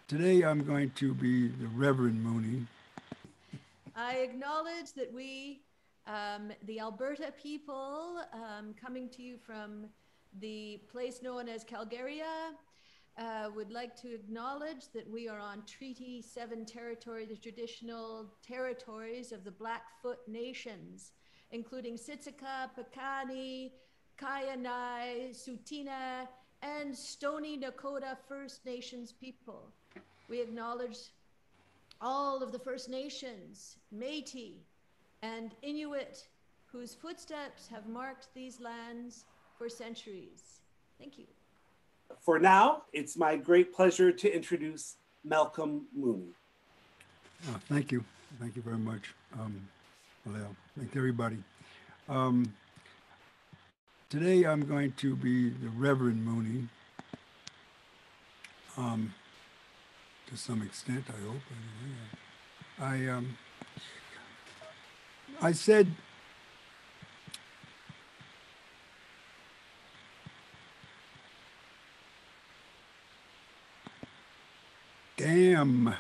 Today I'm going to be the Reverend Mooney. I acknowledge that the Alberta people, coming to you from the place known as Calgary, would like to acknowledge that we are on Treaty 7 territory, the traditional territories of the Blackfoot Nations, including Siksika, Piikani, Kainai, Tsuut'ina, and Stoney Nakoda First Nations people. We acknowledge all of the First Nations, Métis, and Inuit, whose footsteps have marked these lands for centuries. Thank you. For now, it's my great pleasure to introduce Malcolm Mooney. Thank you. Thank you very much. Well, thank everybody. Um, Today I'm going to be the Reverend Mooney. To some extent, I hope. Anyway. I said damn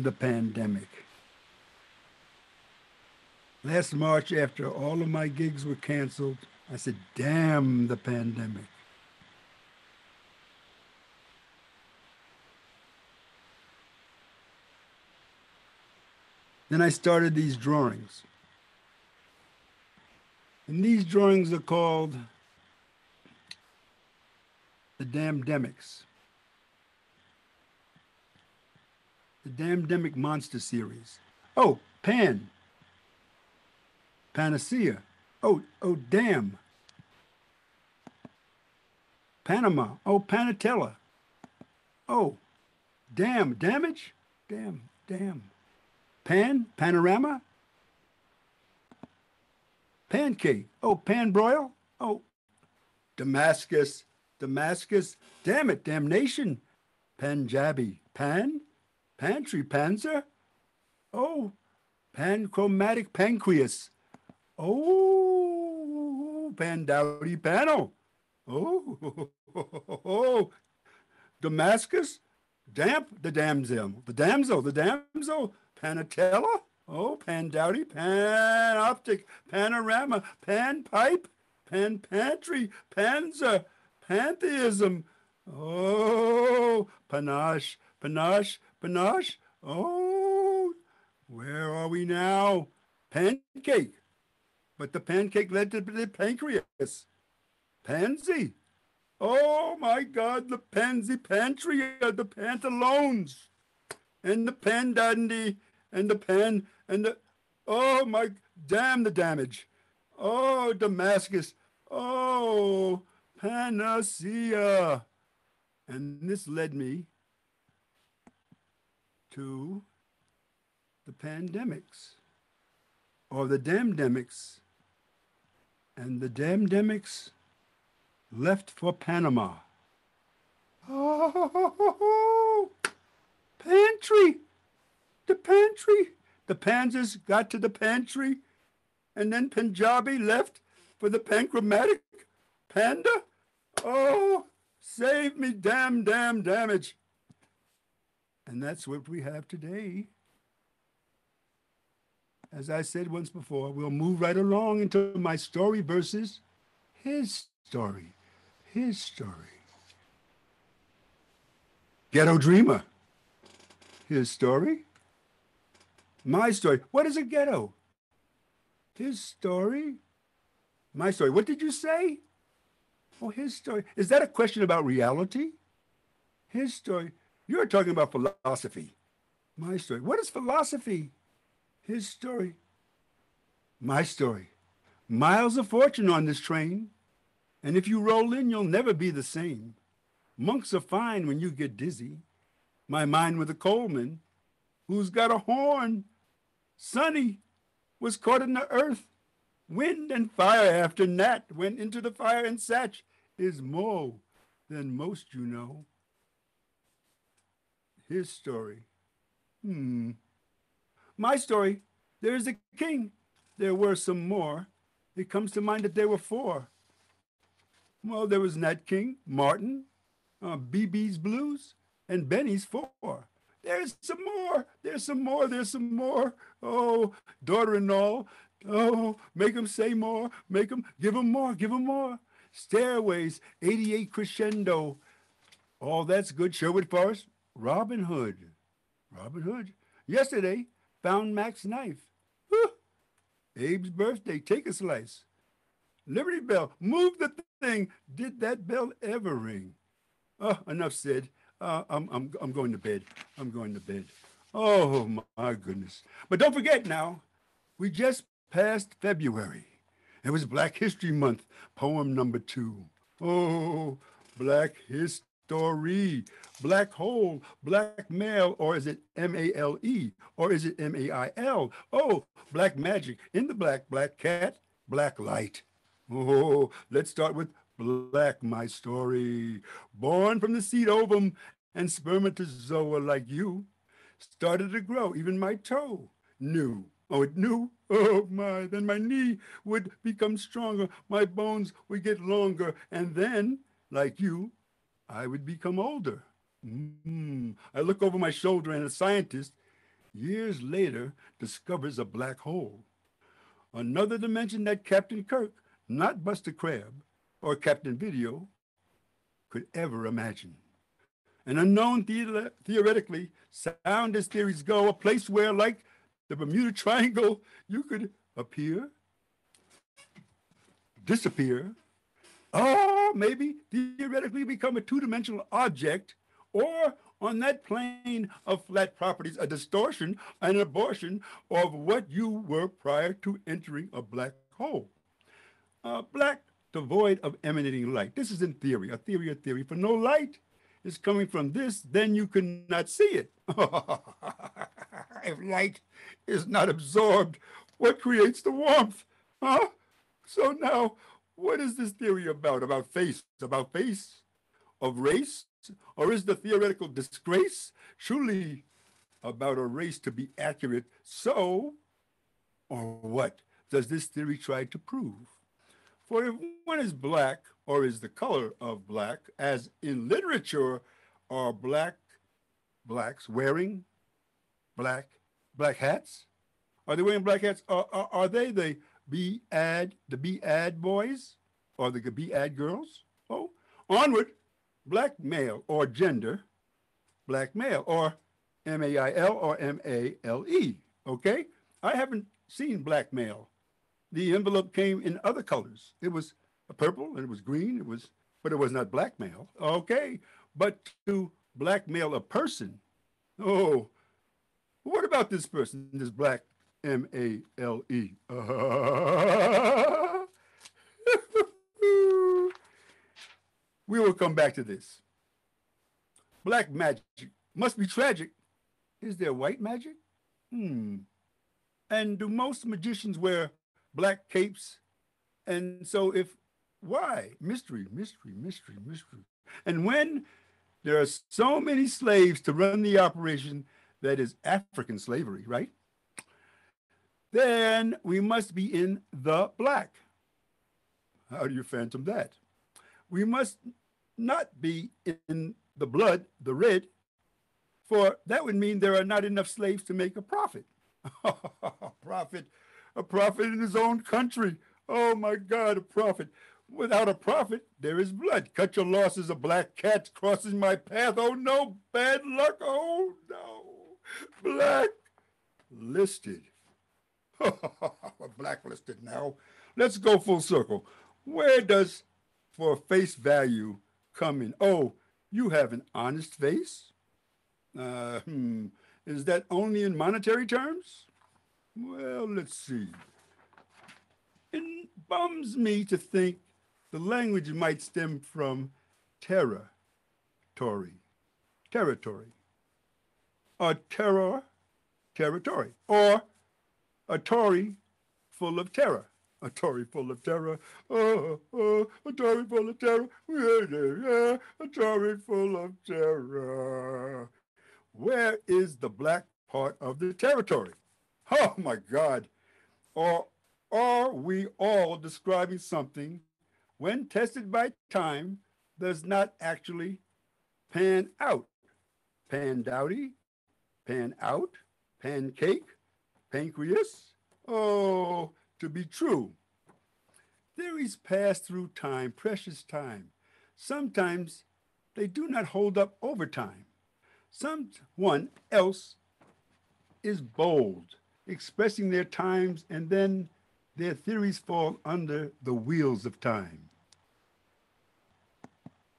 the pandemic. Last March, after all of my gigs were canceled, I said, damn the pandemic. Then I started these drawings. And these drawings are called the Damndemics. The Damndemic Monster Series. Oh, Panacea. Oh, damn. Panama. Oh, Panatella. Oh, damn. Damage? Damn. Panorama? Pancake. Oh, pan-broil? Oh, Damascus. Damn it, damnation. Punjabi. Pantry, panzer? Oh, panchromatic pancreas. Oh, pandowdy panel. Oh, Damascus. Damp, the damsel. Panatella. Oh, pandowdy, panoptic, panorama, panpipe, pantry, panzer, pantheism. Oh, panache. Oh, where are we now? Pancake. But the pancake led to the pancreas. Pansy. Oh my God, the pansy pantria, the pantalones, and the pandandy, and the pen, and the, oh my, damn the damage. Oh, Damascus. Oh, panacea. And this led me to the pandemics, or the damndemics. And the damndemics left for Panama. Oh, pantry. The pantry. The panzers got to the pantry, and then Punjabi left for the panchromatic panda. Oh, save me, damn damage. And that's what we have today. As I said once before, we'll move right along into my story versus his story. Ghetto Dreamer. His story. My story. What is a ghetto? His story. My story. What did you say? Oh, his story. Is that a question about reality? His story. You're talking about philosophy. My story. What is philosophy? His story. My story. Miles of fortune on this train. And if you roll in, you'll never be the same. Monks are fine when you get dizzy. My mind with a coalman who's got a horn. Sonny was caught in the earth. Wind and fire after Nat went into the fire, and Satch is more than most you know. His story. My story. There is a king. There were some more. It comes to mind that there were four. Well, there was Nat King, Martin, BB's Blues, and Benny's Four. There's some more. There's some more. There's some more. Oh, daughter-in-law. Oh, make 'em say more. Make 'em give 'em more. Give 'em more. Stairways, 88 crescendo. All that's good. Sherwood Forest, Robin Hood. Robin Hood. Yesterday, found Mac's knife. Whew. Abe's birthday. Take a slice. Liberty Bell. Move the thing. Did that bell ever ring? Oh, enough said. I'm going to bed. I'm going to bed. Oh my goodness! But don't forget now, we just passed February. It was Black History Month. Poem number 2. Oh, Black History. Black hole, black male, or is it MALE, or is it MAIL? Oh, black magic in the black cat, black light. Oh, let's start with Black, my story. Born from the seed ovum and spermatozoa like you, started to grow, even my toe knew. Oh, it knew. Oh my, then my knee would become stronger, my bones would get longer, and then, like you, I would become older. I look over my shoulder and a scientist, years later, discovers a black hole. Another dimension that Captain Kirk, not Buster Crab, or Captain Video could ever imagine. An unknown theoretically, sound as theories go, a place where, like the Bermuda Triangle, you could appear, disappear, or maybe theoretically become a two-dimensional object, or on that plane of flat properties, a distortion, an abortion of what you were prior to entering a black hole. Black devoid of emanating light. This is in theory, a theory. For no light is coming from this, then you cannot see it. If light is not absorbed, what creates the warmth? Huh? So now, what is this theory about? About face? About face? Of race? Or is the theoretical disgrace surely about a race to be accurate? So, or what does this theory try to prove? For if one is black, or is the color of black, as in literature, are blacks wearing black hats? Are they wearing black hats? Are they the be-ad boys, or the be-ad girls? Oh, onward, black male or gender, black male, or MAIL or MALE. Okay, I haven't seen black male. The envelope came in other colors. It was purple and it was green. But it was not blackmail. Okay, but to blackmail a person. Oh, what about this person? This black MALE. We will come back to this. Black magic must be tragic. Is there white magic? And do most magicians wear black capes? And so if, why? Mystery. And when there are so many slaves to run the operation that is African slavery, right? Then we must be in the black. How do you phantom that? We must not be in the blood, the red, for that would mean there are not enough slaves to make a profit. A prophet in his own country. Oh my God, a prophet. Without a prophet, there is blood. Cut your losses, a black cat crosses my path. Oh no, bad luck. Oh no. Blacklisted. Blacklisted now. Let's go full circle. Where does for face value come in? Oh, you have an honest face? Is that only in monetary terms? Well, let's see. It bums me to think the language might stem from territory, a terror, territory, or a Tory full of terror. A Tory full of terror. A Tory full of terror. A Tory full of terror. Where is the black part of the territory? Oh my God. Or are we all describing something when tested by time does not actually Pan out, pan dowdy, pan out, pancake, pancreas. Oh, to be true. Theories pass through time, precious time. Sometimes they do not hold up over time. Someone else is bold, expressing their times, and then their theories fall under the wheels of time.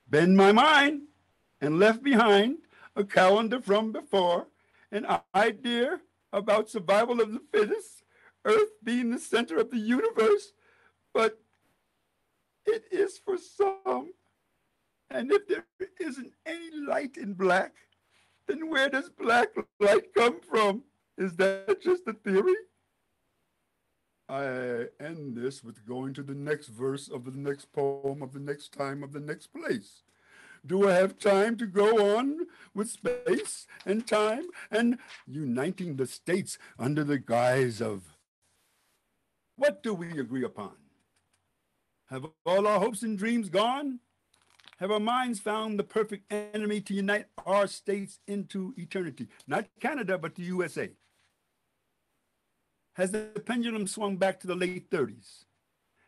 Bend my mind and left behind a calendar from before, an idea about survival of the fittest, Earth being the center of the universe, but it is for some. And if there isn't any light in black, then where does black light come from? Is that just a theory? I end this with going to the next verse of the next poem of the next time of the next place. Do I have time to go on with space and time and uniting the states under the guise of what do we agree upon? Have all our hopes and dreams gone? Have our minds found the perfect enemy to unite our states into eternity? Not Canada, but the USA. Has the pendulum swung back to the late 30s?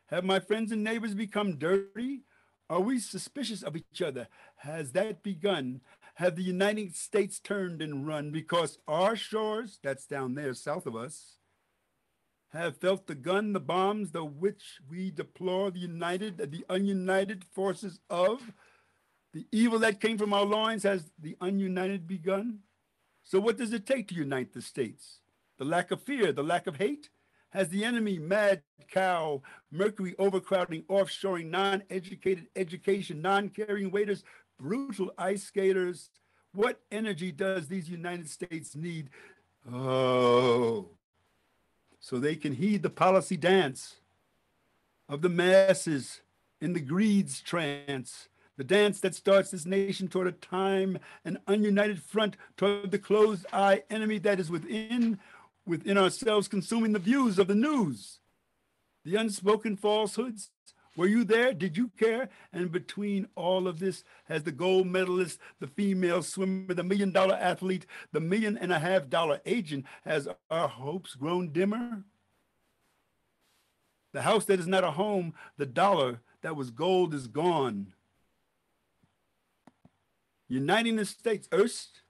Have my friends and neighbors become dirty? Are we suspicious of each other? Has that begun? Have the United States turned and run because our shores, that's down there south of us, have felt the gun, the bombs, the which we deplore, the ununited forces of the evil that came from our loins? Has the ununited begun? So what does it take to unite the states? The lack of fear, the lack of hate? Has the enemy, mad cow, mercury overcrowding, offshoring, non-educated education, non-caring waiters, brutal ice skaters? What energy does these United States need? Oh, so they can heed the policy dance of the masses in the greed's trance, the dance that starts this nation toward a time, an ununited front toward the closed eye enemy that is within ourselves, consuming the views of the news, the unspoken falsehoods. Were you there? Did you care? And between all of this, has the gold medalist, the female swimmer, the $1 million athlete, the $1.5 million agent, has our hopes grown dimmer? The house that is not a home, the dollar that was gold is gone. Uniting the states erst,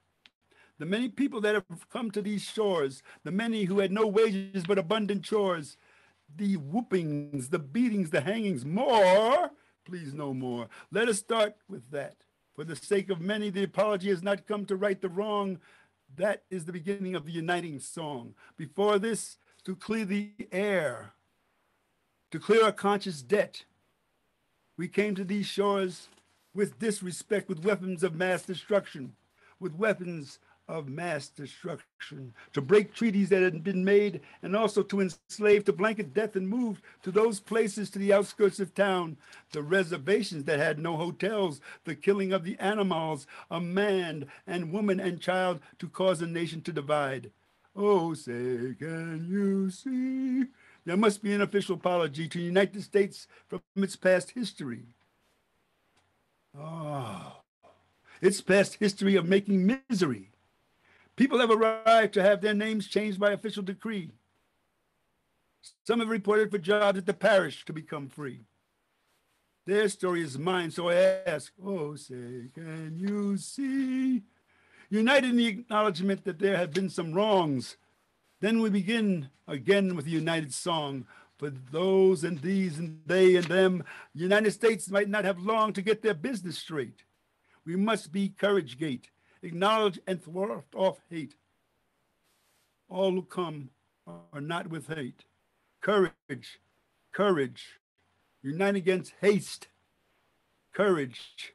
the many people that have come to these shores, the many who had no wages but abundant chores, the whoopings, the beatings, the hangings, more, please no more. Let us start with that. For the sake of many, the apology has not come to right the wrong. That is the beginning of the uniting song. Before this, to clear the air, to clear our conscious debt, we came to these shores with disrespect, with weapons of mass destruction, with weapons of mass destruction, to break treaties that had been made, and also to enslave, to blanket death and move to those places to the outskirts of town, the reservations that had no hotels, the killing of the animals, a man and woman and child to cause a nation to divide. Oh, say, can you see? There must be an official apology to unite the states from its past history. Oh, its past history of making misery. People have arrived to have their names changed by official decree. Some have reported for jobs at the parish to become free. Their story is mine, so I ask, oh, say, can you see? Unite in the acknowledgement that there have been some wrongs. Then we begin again with the united song. For those and these and they and them, the United States might not have long to get their business straight. We must be Courage Gate, acknowledge and thwart off hate. All who come are not with hate. Courage, courage, unite against haste. Courage,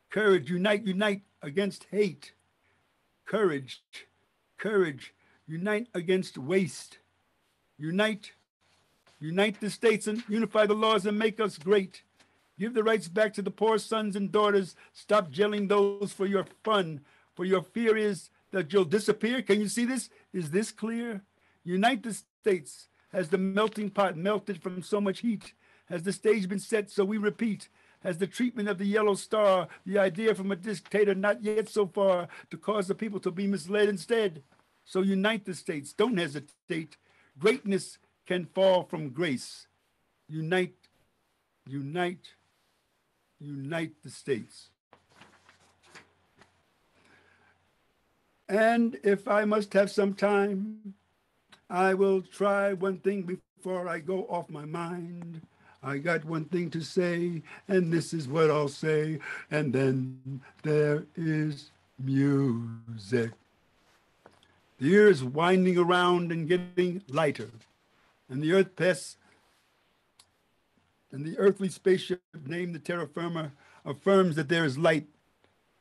courage, unite, unite against hate. Courage, courage, unite against waste. Unite, unite the states and unify the laws and make us great. Give the rights back to the poor sons and daughters. Stop jailing those for your fun. For your fear is that you'll disappear. Can you see this? Is this clear? Unite the states. Has the melting pot melted from so much heat? Has the stage been set so we repeat? has the treatment of the yellow star, the idea from a dictator not yet so far to cause the people to be misled instead. So unite the states, don't hesitate. Greatness can fall from grace. Unite, unite, unite the states. And if I must have some time, I will try one thing before I go off my mind. I got one thing to say, and this is what I'll say. And then there is music. The ear is winding around and getting lighter, and the earth pests and the earthly spaceship named the terra firma affirms that there is light,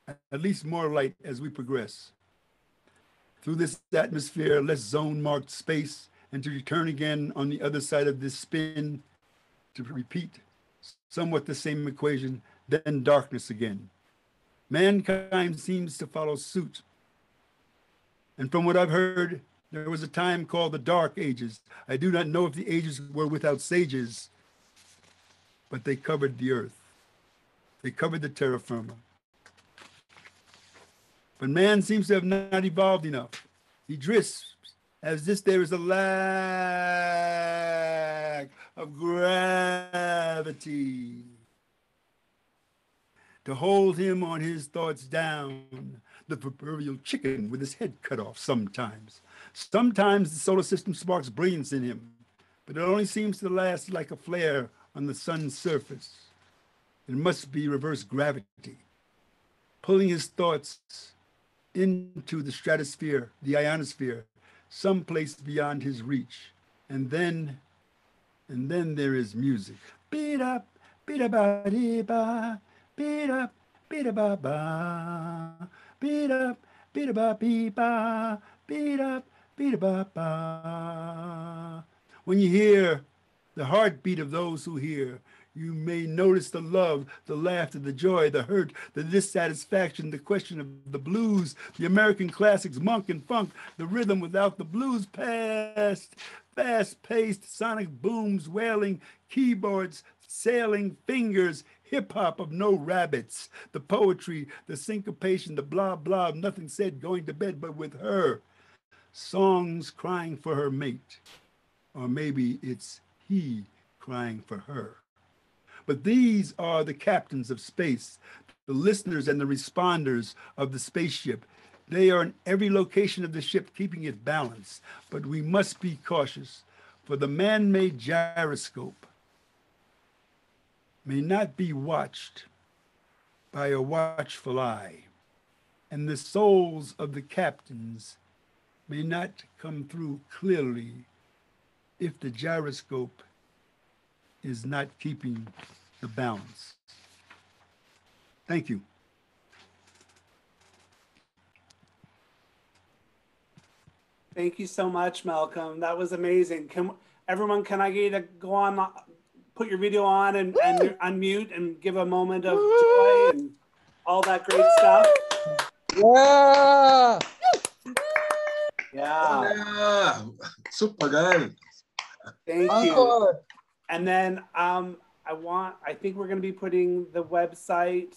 at least more light as we progress. Through this atmosphere, less zone-marked space, and to return again on the other side of this spin to repeat somewhat the same equation, then darkness again. Mankind seems to follow suit. And from what I've heard, there was a time called the Dark Ages. I do not know if the ages were without sages, but they covered the earth. They covered the terra firma. But man seems to have not evolved enough. He drifts as if there is a lack of gravity to hold him on his thoughts down, the proverbial chicken with his head cut off sometimes. Sometimes the solar system sparks brilliance in him, but it only seems to last like a flare on the sun's surface. It must be reverse gravity, pulling his thoughts into the stratosphere, the ionosphere, someplace beyond his reach. And then there is music. Beat up, beat ba dee ba, beat up, ba ba, beat up, ba bee ba, beat up, ba ba. When you hear the heartbeat of those who hear, you may notice the love, the laughter, the joy, the hurt, the dissatisfaction, the question of the blues, the American classics, monk and funk, the rhythm without the blues past, fast-paced sonic booms, wailing, keyboards, sailing fingers, hip-hop of no rabbits, the poetry, the syncopation, the blah, blah, of nothing said, going to bed but with her, songs crying for her mate, or maybe it's he crying for her. But these are the captains of space, the listeners and the responders of the spaceship. They are in every location of the ship, keeping it balanced. But we must be cautious, for the man-made gyroscope may not be watched by a watchful eye, and the souls of the captains may not come through clearly if the gyroscope is not keeping the balance. Thank you. Thank you so much, Malcolm. That was amazing. Can I get you to go on, put your video on and unmute and give a moment of joy and all that great stuff? Yeah! Yeah. Yeah! Super good. Thank you. Encore. And then I think we're going to be putting the website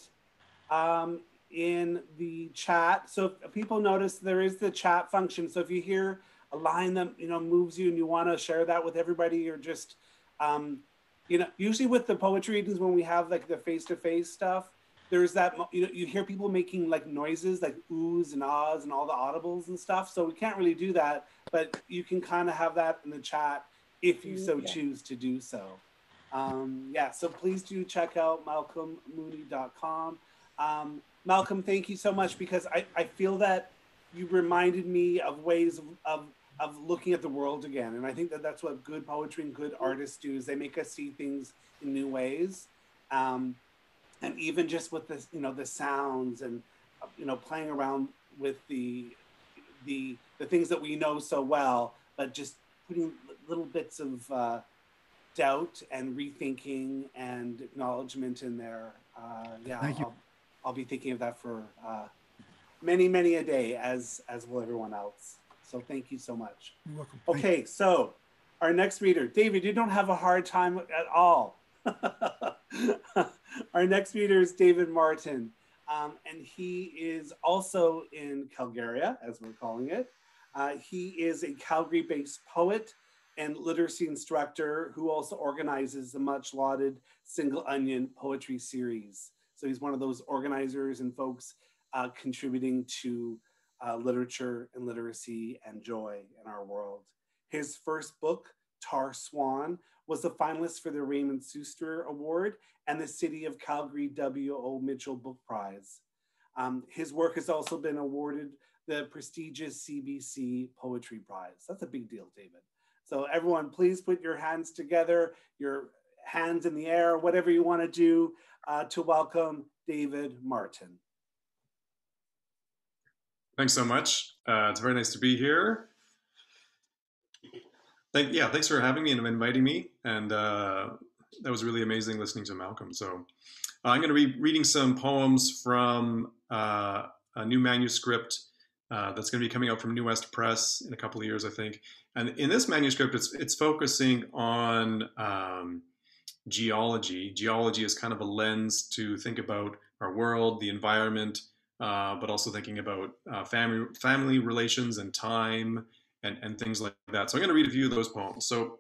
in the chat. So if people notice, there is the chat function. So if you hear a line that moves you and you want to share that with everybody, or just usually with the poetry readings, when we have like the face-to-face stuff, there's that you hear people making like noises like oohs and ahs and all the audibles and stuff. So we can't really do that, but you can kind of have that in the chat if you so choose to do so. So please do check out malcolmmooney.com. Malcolm, thank you so much, because I feel that you reminded me of ways of looking at the world again. And I think that that's what good poetry and good artists do, is they make us see things in new ways. And even just with the, the sounds and, playing around with the things that we know so well, but just putting little bits of doubt and rethinking and acknowledgement in there. Thank you. I'll be thinking of that for many, many a day, as will everyone else. So thank you so much. You're welcome. Okay, so our next reader, David, you don't have a hard time at all. Our next reader is David Martin, and he is also in Calgary, as we're calling it. He is a Calgary-based poet and literacy instructor who also organizes the much lauded Single Onion poetry series. So he's one of those organizers and folks contributing to literature and literacy and joy in our world. His first book, Tar Swan, was the finalist for the Raymond Schuster Award and the City of Calgary W.O. Mitchell Book Prize. His work has also been awarded the prestigious CBC Poetry Prize. That's a big deal, David. So everyone, please put your hands together, your hands in the air, whatever you want to do to welcome David Martin. Thanks so much. It's very nice to be here. Thanks for having me and inviting me. And that was really amazing listening to Malcolm. So I'm going to be reading some poems from a new manuscript that's going to be coming out from New West Press in a couple of years, I think. And in this manuscript, it's focusing on geology. Geology is kind of a lens to think about our world, the environment, but also thinking about family relations and time and things like that. So I'm going to read a few of those poems. So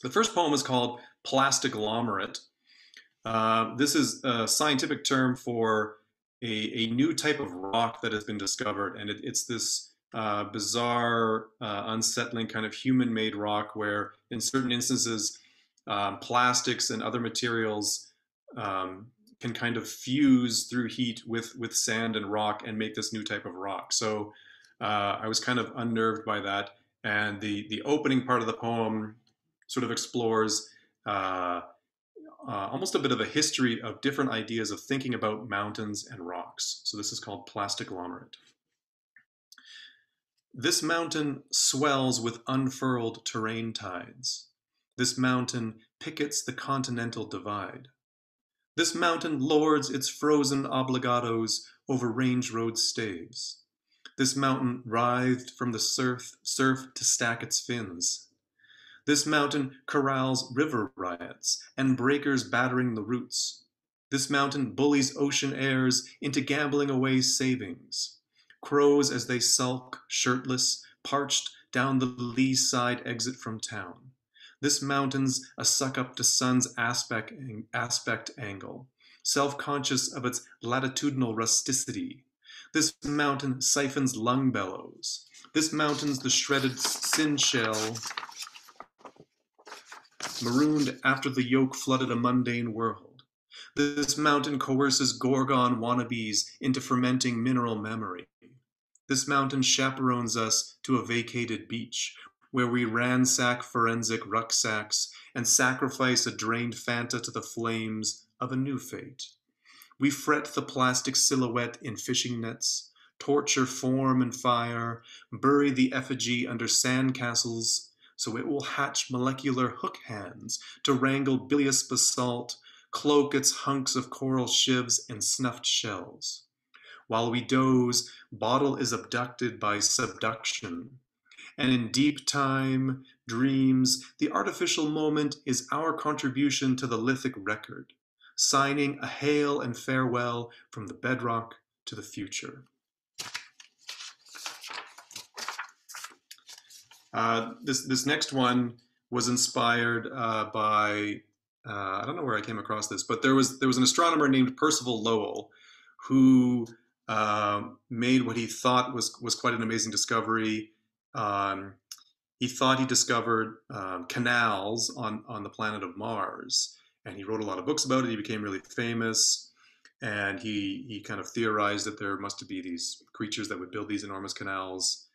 the first poem is called Plastiglomerate. This is a scientific term for a new type of rock that has been discovered. And it's this bizarre, unsettling kind of human-made rock where in certain instances, plastics and other materials can kind of fuse through heat with sand and rock and make this new type of rock. So I was kind of unnerved by that. And the opening part of the poem sort of explores almost a bit of a history of different ideas of thinking about mountains and rocks. So this is called Plastiglomerate. This mountain swells with unfurled terrain tides. This mountain pickets the continental divide. This mountain lords its frozen obligatos over range road staves. This mountain writhed from the surf to stack its fins. This mountain corrals river riots and breakers battering the roots. This mountain bullies ocean airs into gambling away savings. Crows as they sulk, shirtless, parched down the lee side exit from town. This mountain's a suck-up to sun's aspect angle, self-conscious of its latitudinal rusticity. This mountain siphons lung bellows. This mountain's the shredded sin shell, marooned after the yoke flooded a mundane world. This mountain coerces Gorgon wannabes into fermenting mineral memory. This mountain chaperones us to a vacated beach, where we ransack forensic rucksacks and sacrifice a drained Fanta to the flames of a new fate. We fret the plastic silhouette in fishing nets, torture form and fire, bury the effigy under sandcastles, so it will hatch molecular hook hands to wrangle bilious basalt, cloak its hunks of coral shivs and snuffed shells. While we doze, bottle is abducted by subduction. And in deep time, dreams, the artificial moment is our contribution to the lithic record, signing a hail and farewell from the bedrock to the future. This next one was inspired by, I don't know where I came across this, but there was an astronomer named Percival Lowell who made what he thought was quite an amazing discovery. He thought he discovered canals on the planet of Mars, and he wrote a lot of books about it. He became really famous, and he kind of theorized that there must be these creatures that would build these enormous canals.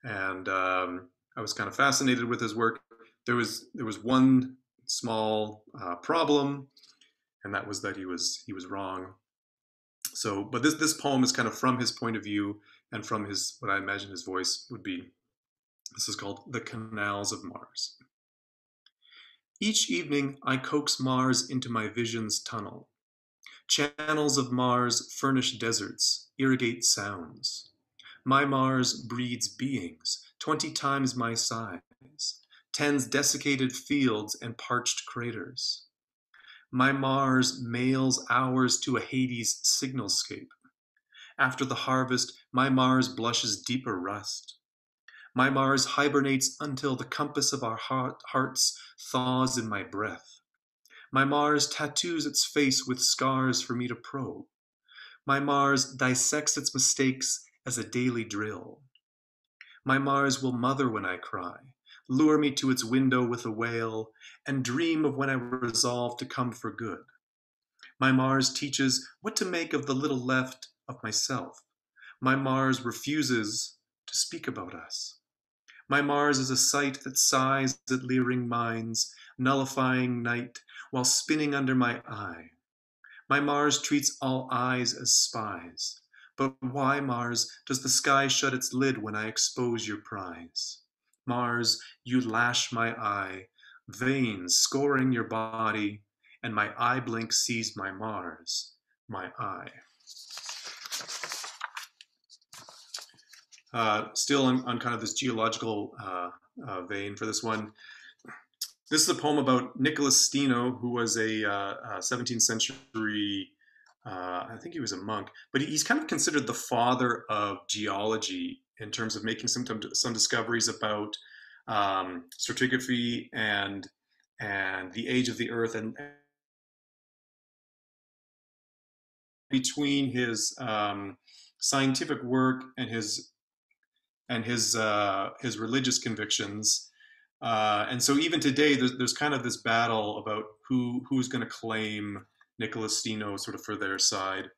And I was kind of fascinated with his work. There was one small problem, and that was that he was wrong. So, but this poem is kind of from his point of view and from his, what I imagine his voice would be. This is called The Canals of Mars. Each evening, I coax Mars into my vision's tunnel. Channels of Mars furnish deserts, irrigate sounds. My Mars breeds beings 20 times my size, tends desiccated fields and parched craters. My Mars mails hours to a Hades signalscape. After the harvest, my Mars blushes deeper rust. My Mars hibernates until the compass of our hearts thaws in my breath. My Mars tattoos its face with scars for me to probe. My Mars dissects its mistakes as a daily drill. My Mars will mother when I cry, lure me to its window with a wail, and dream of when I resolve to come for good. My Mars teaches what to make of the little left of myself. My Mars refuses to speak about us. My Mars is a sight that sighs at leering minds, nullifying night while spinning under my eye. My Mars treats all eyes as spies. But why, Mars, does the sky shut its lid when I expose your prize? Mars, you lash my eye, veins scoring your body, and my eye blink sees my Mars, my eye. Still on kind of this geological vein for this one. This is a poem about Nicholas Steno, who was a 17th century, I think he was a monk, but he's kind of considered the father of geology in terms of making some discoveries about stratigraphy and the age of the Earth, and between his scientific work and his religious convictions. And so even today, there's kind of this battle about who's going to claim Nicholas Steno sort of for their side.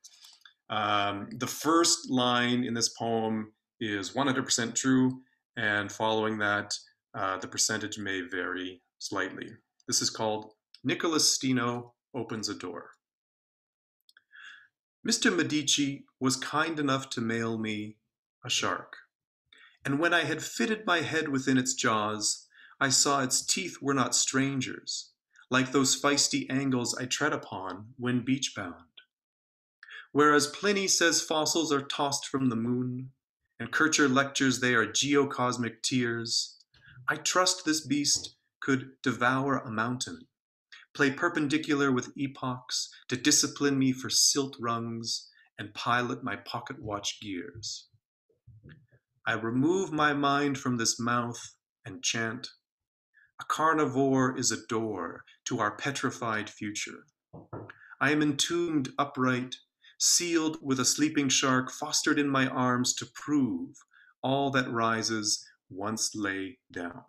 The first line in this poem is 100% true, and following that, the percentage may vary slightly. This is called Nicholas Steno Opens a Door. Mr. Medici was kind enough to mail me a shark, and when I had fitted my head within its jaws, I saw its teeth were not strangers, like those feisty angles I tread upon when beach-bound. Whereas Pliny says fossils are tossed from the moon, and Kircher lectures they are geocosmic tears, I trust this beast could devour a mountain, play perpendicular with epochs to discipline me for silt rungs and pilot my pocket watch gears. I remove my mind from this mouth and chant, a carnivore is a door to our petrified future. I am entombed upright, sealed with a sleeping shark fostered in my arms to prove all that rises once lay down.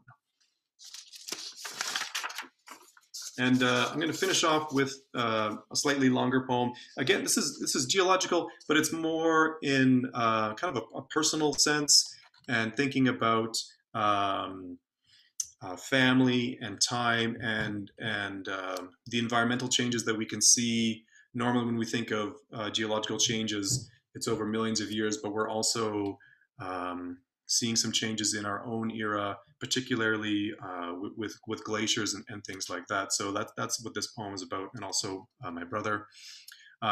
And I'm going to finish off with a slightly longer poem. Again, this is geological, but it's more in kind of a personal sense and thinking about family and time and the environmental changes that we can see. Normally, when we think of geological changes, it's over millions of years, but we're also seeing some changes in our own era, particularly with glaciers and things like that. So that's what this poem is about, and also my brother.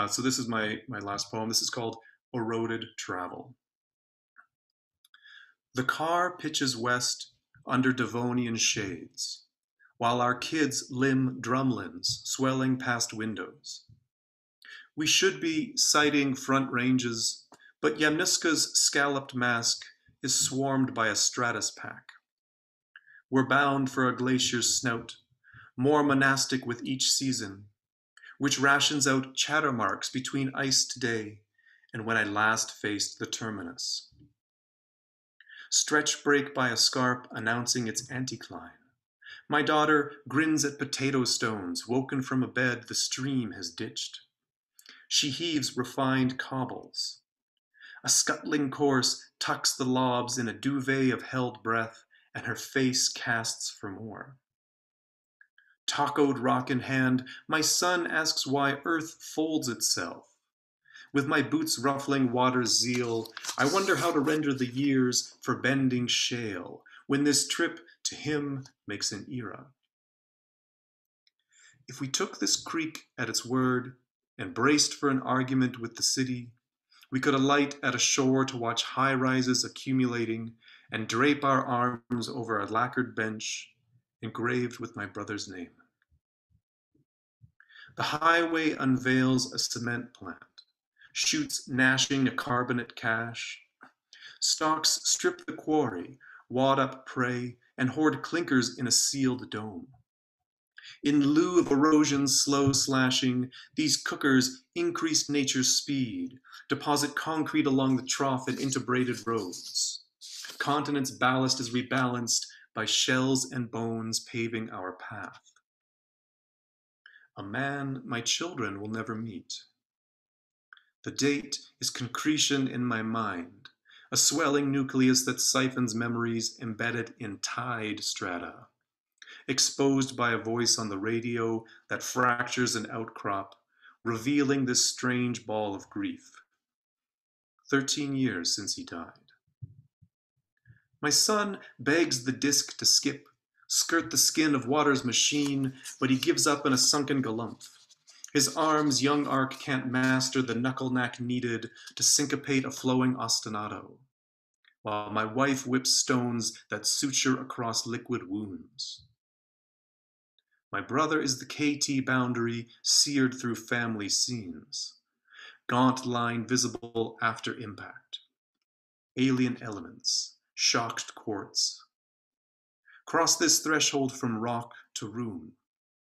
So this is my last poem. This is called Eroded Travel. The car pitches west under Devonian shades, while our kids limn drumlins swelling past windows. We should be sighting front ranges, but Yamnuska's scalloped mask is swarmed by a stratus pack. We're bound for a glacier's snout, more monastic with each season, which rations out chatter marks between ice today and when I last faced the terminus. Stretch break by a scarp announcing its anticline. My daughter grins at potato stones woken from a bed the stream has ditched. She heaves refined cobbles. A scuttling corse tucks the lobs in a duvet of held breath, and her face casts for more. Tacoed rock in hand, my son asks why earth folds itself. With my boots ruffling water's zeal, I wonder how to render the years for bending shale, when this trip to him makes an era. If we took this creek at its word and braced for an argument with the city, we could alight at a shore to watch high-rises accumulating and drape our arms over a lacquered bench engraved with my brother's name. The highway unveils a cement plant, shoots gnashing a carbonate cache. Stalks strip the quarry, wad up prey, and hoard clinkers in a sealed dome. In lieu of erosion's slow slashing, these cookers increase nature's speed, deposit concrete along the trough and into braided roads. Continent's ballast is rebalanced by shells and bones paving our path. A man my children will never meet. The date is concretion in my mind, a swelling nucleus that siphons memories embedded in tide strata, exposed by a voice on the radio that fractures an outcrop, revealing this strange ball of grief. 13 years since he died. My son begs the disc to skip, skirt the skin of water's machine, but he gives up in a sunken galumph. His arm's young arc can't master the knuckle-knack needed to syncopate a flowing ostinato, while my wife whips stones that suture across liquid wounds. My brother is the KT boundary seared through family scenes, gaunt line visible after impact, alien elements, shocked quartz. Cross this threshold from rock to room,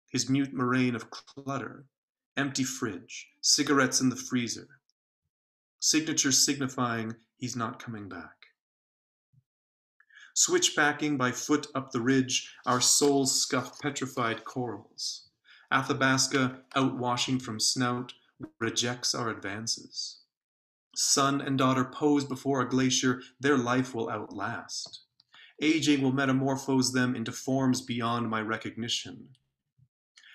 his mute moraine of clutter, empty fridge, cigarettes in the freezer, signature signifying he's not coming back. Switchbacking by foot up the ridge, our souls scuff petrified corals. Athabasca, outwashing from snout, rejects our advances. Son and daughter pose before a glacier their life will outlast. Aging will metamorphose them into forms beyond my recognition.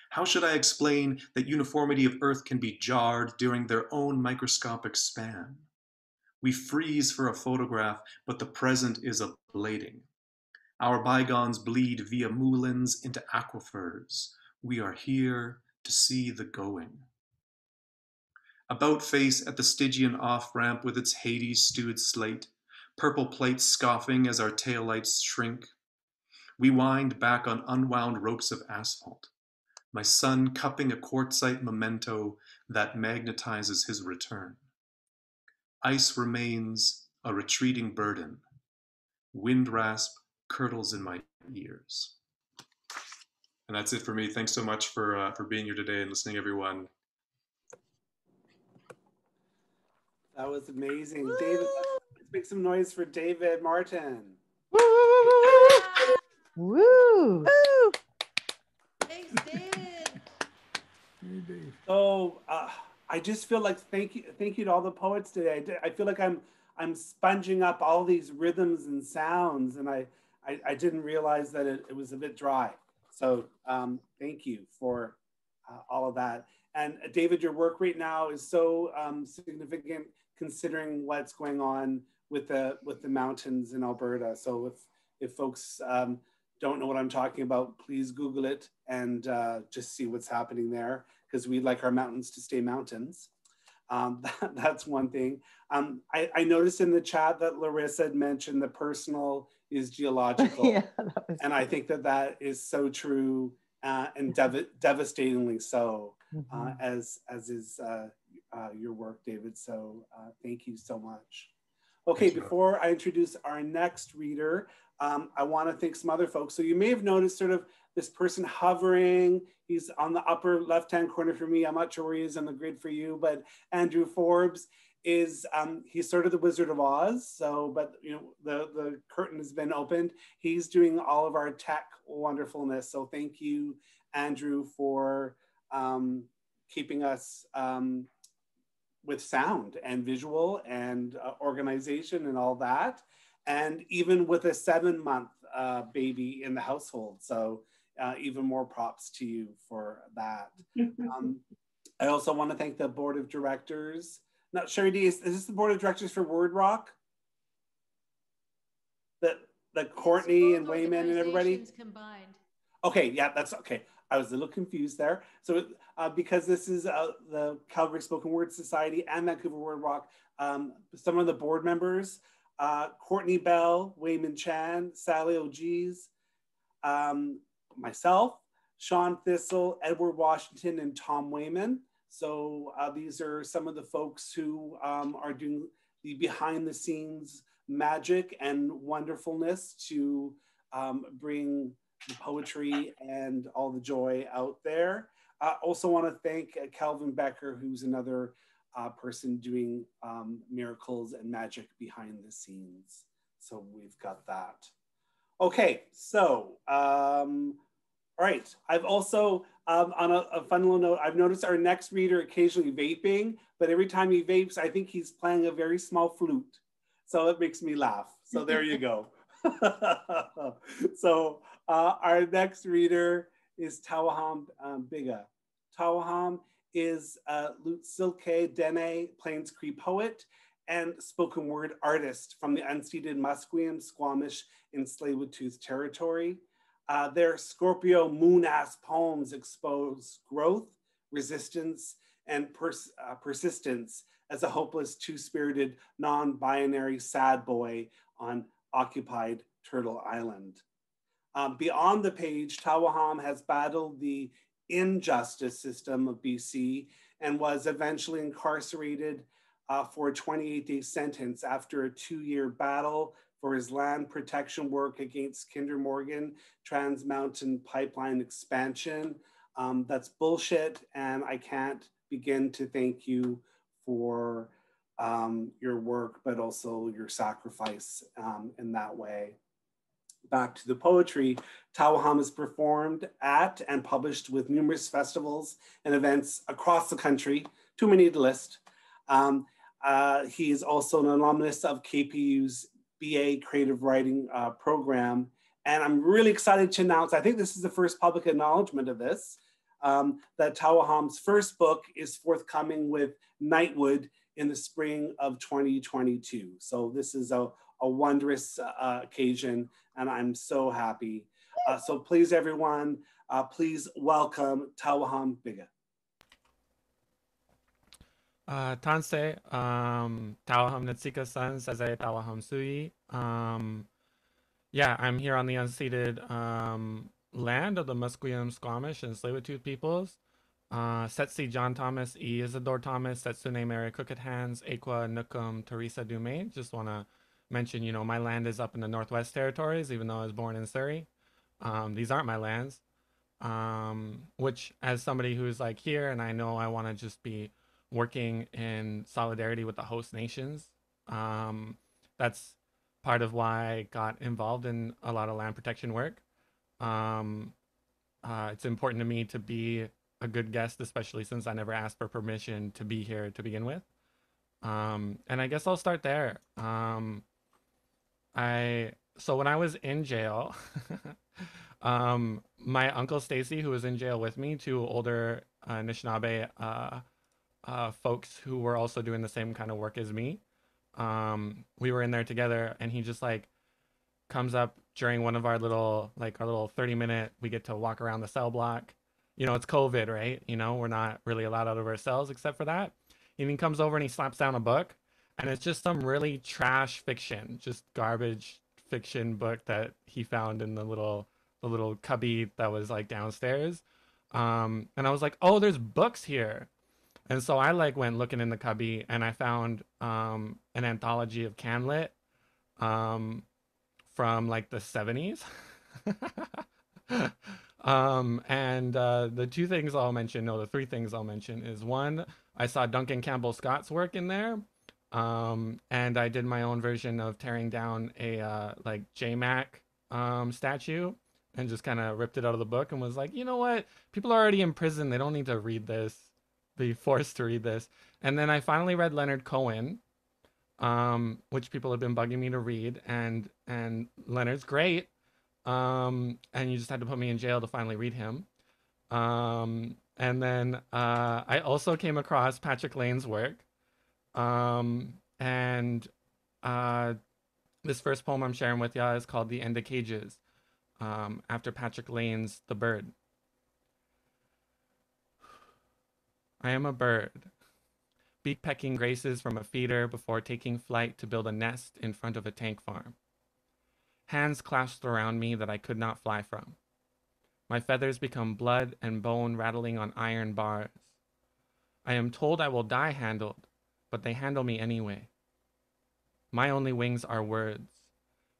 How should I explain that uniformity of Earth can be jarred during their own microscopic span? We freeze for a photograph, but the present is ablating. Our bygones bleed via moulins into aquifers. We are here to see the going. About face at the Stygian off-ramp with its Hades stewed slate, purple plates scoffing as our taillights shrink. We wind back on unwound ropes of asphalt, my son cupping a quartzite memento that magnetizes his return. Ice remains a retreating burden. Wind rasp curdles in my ears. And that's it for me. Thanks so much for being here today and listening, everyone. That was amazing. Woo! David, let's make some noise for David Martin. Woo! Woo! Thanks, David. So I just feel like thank you to all the poets today. I feel like I'm sponging up all these rhythms and sounds, and I didn't realize that it was a bit dry. So thank you for all of that. And David, your work right now is so significant considering what's going on with the mountains in Alberta. So if folks don't know what I'm talking about, please Google it and just see what's happening there, because we'd like our mountains to stay mountains. That's one thing. I noticed in the chat that Larissa had mentioned the personal is geological. Yeah, and I think that is so true and devastatingly so, as is your work, David. So thank you so much. Okay, before I introduce our next reader, I want to thank some other folks. So you may have noticed sort of this person hovering. He's on the upper left-hand corner for me. I'm not sure where he is on the grid for you, but Andrew Forbes is, he's sort of the Wizard of Oz. So, but you know, the curtain has been opened. He's doing all of our tech wonderfulness. So thank you, Andrew, for keeping us with sound and visual and organization and all that. And even with a 7-month baby in the household. So even more props to you for that. I also want to thank the board of directors. Now, Sherry D, is this the board of directors for Word Rock? That Courtney and Wayman and everybody? Combined. Okay, yeah, that's okay. I was a little confused there. So because this is the Calgary Spoken Word Society and Vancouver Word Rock, some of the board members, Courtney Bell, Wayman Chan, Sally O'Gees, myself, Sean Thistle, Edward Washington, and Tom Wayman. So these are some of the folks who are doing the behind the scenes magic and wonderfulness to bring the poetry and all the joy out there. I also want to thank Calvin Becker, who's another person doing miracles and magic behind the scenes. So we've got that. Okay, so all right. I've also, on a fun little note, I've noticed our next reader occasionally vaping, but every time he vapes, I think he's playing a very small flute. So it makes me laugh. So there you go. So our next reader is Tawaham Biga. Tawaham is a Lutsilke Dene Plains Cree poet and spoken word artist from the unceded Musqueam, Squamish, and Tsleil-Waututh territory. Their Scorpio moon-ass poems expose growth, resistance, and persistence as a hopeless, two-spirited, non-binary sad boy on occupied Turtle Island. Beyond the page, Tawaham has battled the injustice system of BC and was eventually incarcerated for a 28-day sentence after a 2-year battle for his land protection work against Kinder Morgan Trans Mountain Pipeline expansion. That's bullshit, and I can't begin to thank you for your work, but also your sacrifice in that way. Back to the poetry, Tawaham is performed at and published with numerous festivals and events across the country, too many to list. He is also an alumnus of KPU's BA Creative Writing program. And I'm really excited to announce, I think this is the first public acknowledgement of this, that Tawaham's first book is forthcoming with Nightwood in the spring of 2022. So this is a wondrous occasion, and I'm so happy. So please, everyone, please welcome Tawaham Biga. Tanse, Tawaham Natsika San, Saze Tawaham Sui. Yeah, I'm here on the unceded land of the Musqueam, Squamish, and Tsleil-Waututh peoples. Setsi John Thomas, E Isidore Thomas, Setsune Mary Crooked Hands, Aqua Nukum Teresa Dumain. Just want to mention, you know, my land is up in the Northwest Territories, even though I was born in Surrey. These aren't my lands, which as somebody who's like here, and I know I want to just be working in solidarity with the host nations. That's part of why I got involved in a lot of land protection work. It's important to me to be a good guest, especially since I never asked for permission to be here to begin with. And I guess I'll start there. So when I was in jail, my uncle Stacy, who was in jail with me, two older Anishinaabe folks who were also doing the same kind of work as me, we were in there together, and he just like comes up during one of our little 30-minute, we get to walk around the cell block. You know, it's COVID, right? You know, we're not really allowed out of our cells except for that. And he comes over and he slaps down a book, and it's just some really trash fiction, just garbage fiction book that he found in the little cubby that was like downstairs. And I was like, oh, there's books here. And so I like went looking in the cubby, and I found an anthology of Canlit from like the 70s. The three things I'll mention is, one, I saw Duncan Campbell Scott's work in there. And I did my own version of tearing down a like J-Mac statue and just kind of ripped it out of the book and was like, you know what? People are already in prison. They don't need to read this, be forced to read this. And then I finally read Leonard Cohen, which people have been bugging me to read. And Leonard's great. And you just had to put me in jail to finally read him. And then I also came across Patrick Lane's work. This first poem I'm sharing with y'all is called The End of Cages, after Patrick Lane's The Bird. I am a bird, beak-pecking graces from a feeder before taking flight to build a nest in front of a tank farm. Hands clasped around me that I could not fly from. My feathers become blood and bone rattling on iron bars. I am told I will die handled, but they handle me anyway. My only wings are words,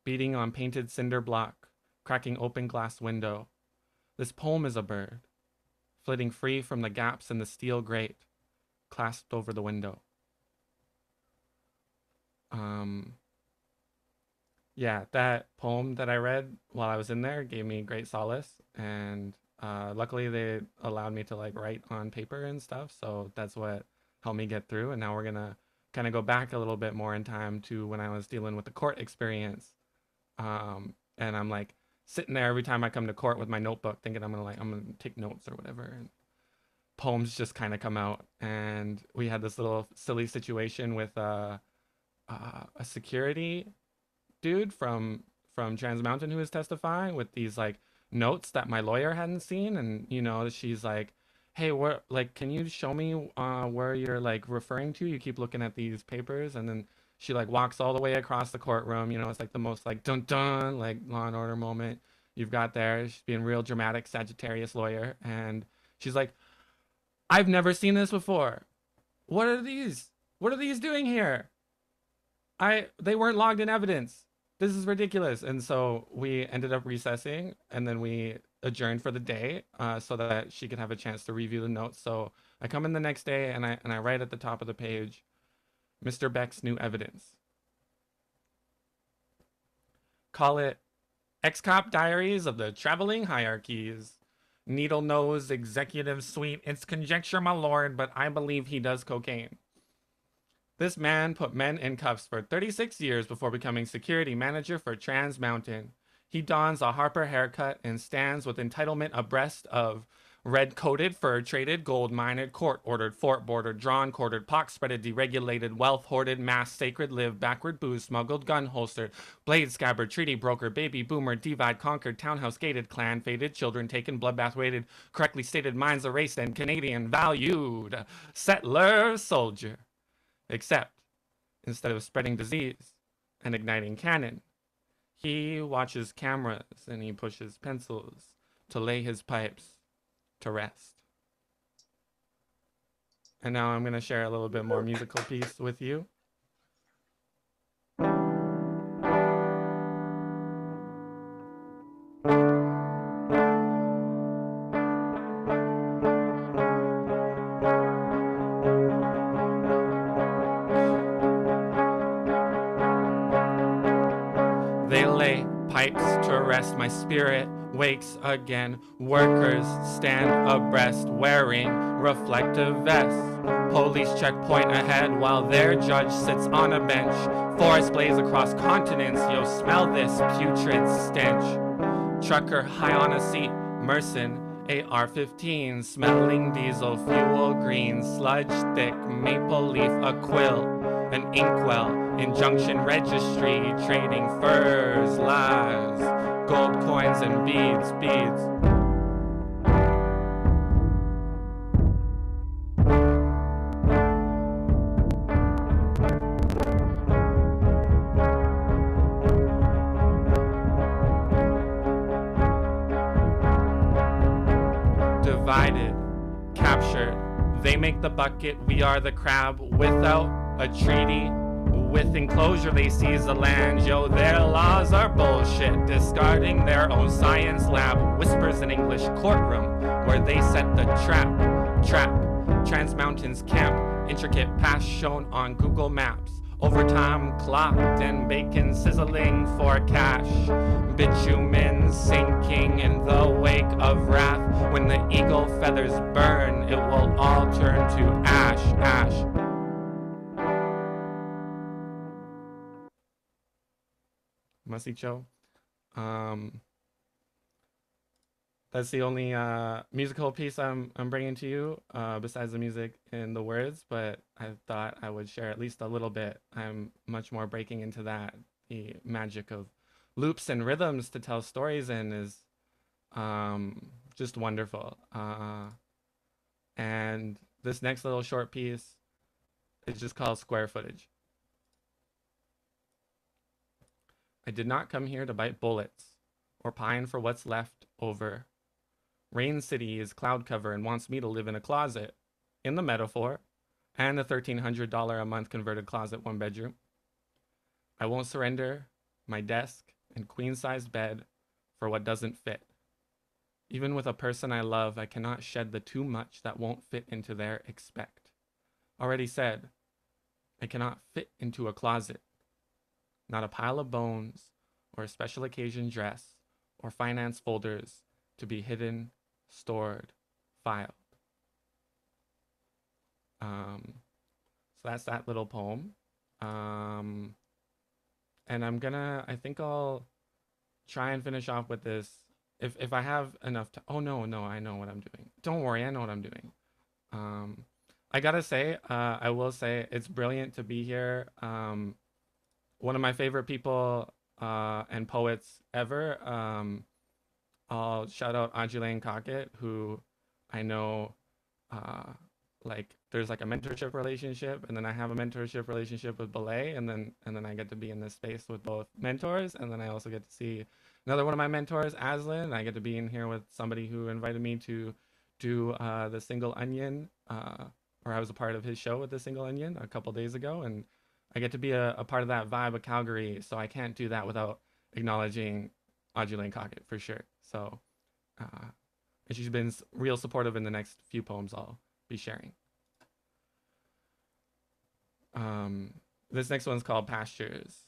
beating on painted cinder block, cracking open glass window. This poem is a bird, flitting free from the gaps in the steel grate, clasped over the window. Yeah, that poem that I read while I was in there gave me great solace, and luckily they allowed me to like write on paper and stuff, so that's what helped me get through. And now we're gonna kind of go back a little bit more in time to when I was dealing with the court experience, and I'm like sitting there every time I come to court with my notebook, thinking I'm gonna take notes or whatever, and poems just kind of come out. And we had this little silly situation with a security dude from Trans Mountain who was testifying with these like notes that my lawyer hadn't seen, and you know, she's like, hey, what, like, can you show me where you're like referring to? You keep looking at these papers. And then she like walks all the way across the courtroom. You know, it's like the most like dun dun like Law and Order moment you've got there. She's being real dramatic Sagittarius lawyer, and she's like, I've never seen this before. What are these doing here? They weren't logged in evidence. This is ridiculous. And so we ended up recessing, and then we adjourned for the day so that she could have a chance to review the notes. So I come in the next day, and I write at the top of the page, Mr. Beck's new evidence. Call it Ex-Cop Diaries of the Traveling Hierarchies. Needle Nose Executive Suite. It's conjecture, my lord, but I believe he does cocaine. This man put men in cuffs for 36 years before becoming security manager for Trans Mountain. He dons a Harper haircut and stands with entitlement abreast of red-coated, fur-traded, gold-mined, court-ordered, fort-bordered, drawn-quartered, pock-spreaded, deregulated, wealth-hoarded, mass-sacred, live, backward, booze, smuggled, gun-holstered, blade-scabbard, treaty broker, baby-boomer, divide-conquered, townhouse-gated, clan-faded, children taken, bloodbath-weighted, correctly stated, minds erased, and Canadian valued, settler, soldier. Except, instead of spreading disease and igniting cannon, he watches cameras and he pushes pencils to lay his pipes to rest. And now I'm going to share a little bit more musical piece with you. They lay pipes to rest, my spirit wakes again. Workers stand abreast, wearing reflective vests. Police checkpoint ahead while their judge sits on a bench. Forest blaze across continents, yo, smell this putrid stench. Trucker high on a seat, Merson, AR-15, smelling diesel fuel green, sludge thick, maple leaf, a quill, an inkwell, injunction registry, trading furs, lies, gold coins and beads. Divided, captured, they make the bucket, we are the crab, without a treaty. With enclosure, they seize the land. Yo, their laws are bullshit, discarding their own science lab. Whispers in English courtroom, where they set the trap. Trans Mountain's camp, intricate paths shown on Google Maps. Overtime clocked and bacon sizzling for cash. Bitumen sinking in the wake of wrath. When the eagle feathers burn, it will all turn to ash. Masicho. That's the only musical piece I'm bringing to you, besides the music and the words, but I thought I would share at least a little bit. I'm much more breaking into that. The magic of loops and rhythms to tell stories in is just wonderful. And this next little short piece is just called Square Footage. I did not come here to bite bullets or pine for what's left over. Rain City is cloud cover and wants me to live in a closet, in the metaphor, and the $1,300 a month converted closet 1-bedroom. I won't surrender my desk and queen-sized bed for what doesn't fit. Even with a person I love, I cannot shed the too much that won't fit into their expect. Already said, I cannot fit into a closet. Not a pile of bones, or a special occasion dress, or finance folders to be hidden, stored, filed. So that's that little poem. And I think I'll try and finish off with this. If I have enough time. Oh, no, I know what I'm doing. Don't worry, I know what I'm doing. I gotta say, I will say it's brilliant to be here. One of my favorite people and poets ever. I'll shout out Ajulaine Cockett, who I know there's like a mentorship relationship, and then I have a mentorship relationship with Belay, and then I get to be in this space with both mentors, and then I also get to see another one of my mentors, Aslan. I get to be in here with somebody who invited me to do the Single Onion, or I was a part of his show with the Single Onion a couple days ago, and I get to be a part of that vibe of Calgary, so I can't do that without acknowledging Ajulaine Cockett for sure. So, and she's been real supportive in the next few poems I'll be sharing. This next one's called Pastures.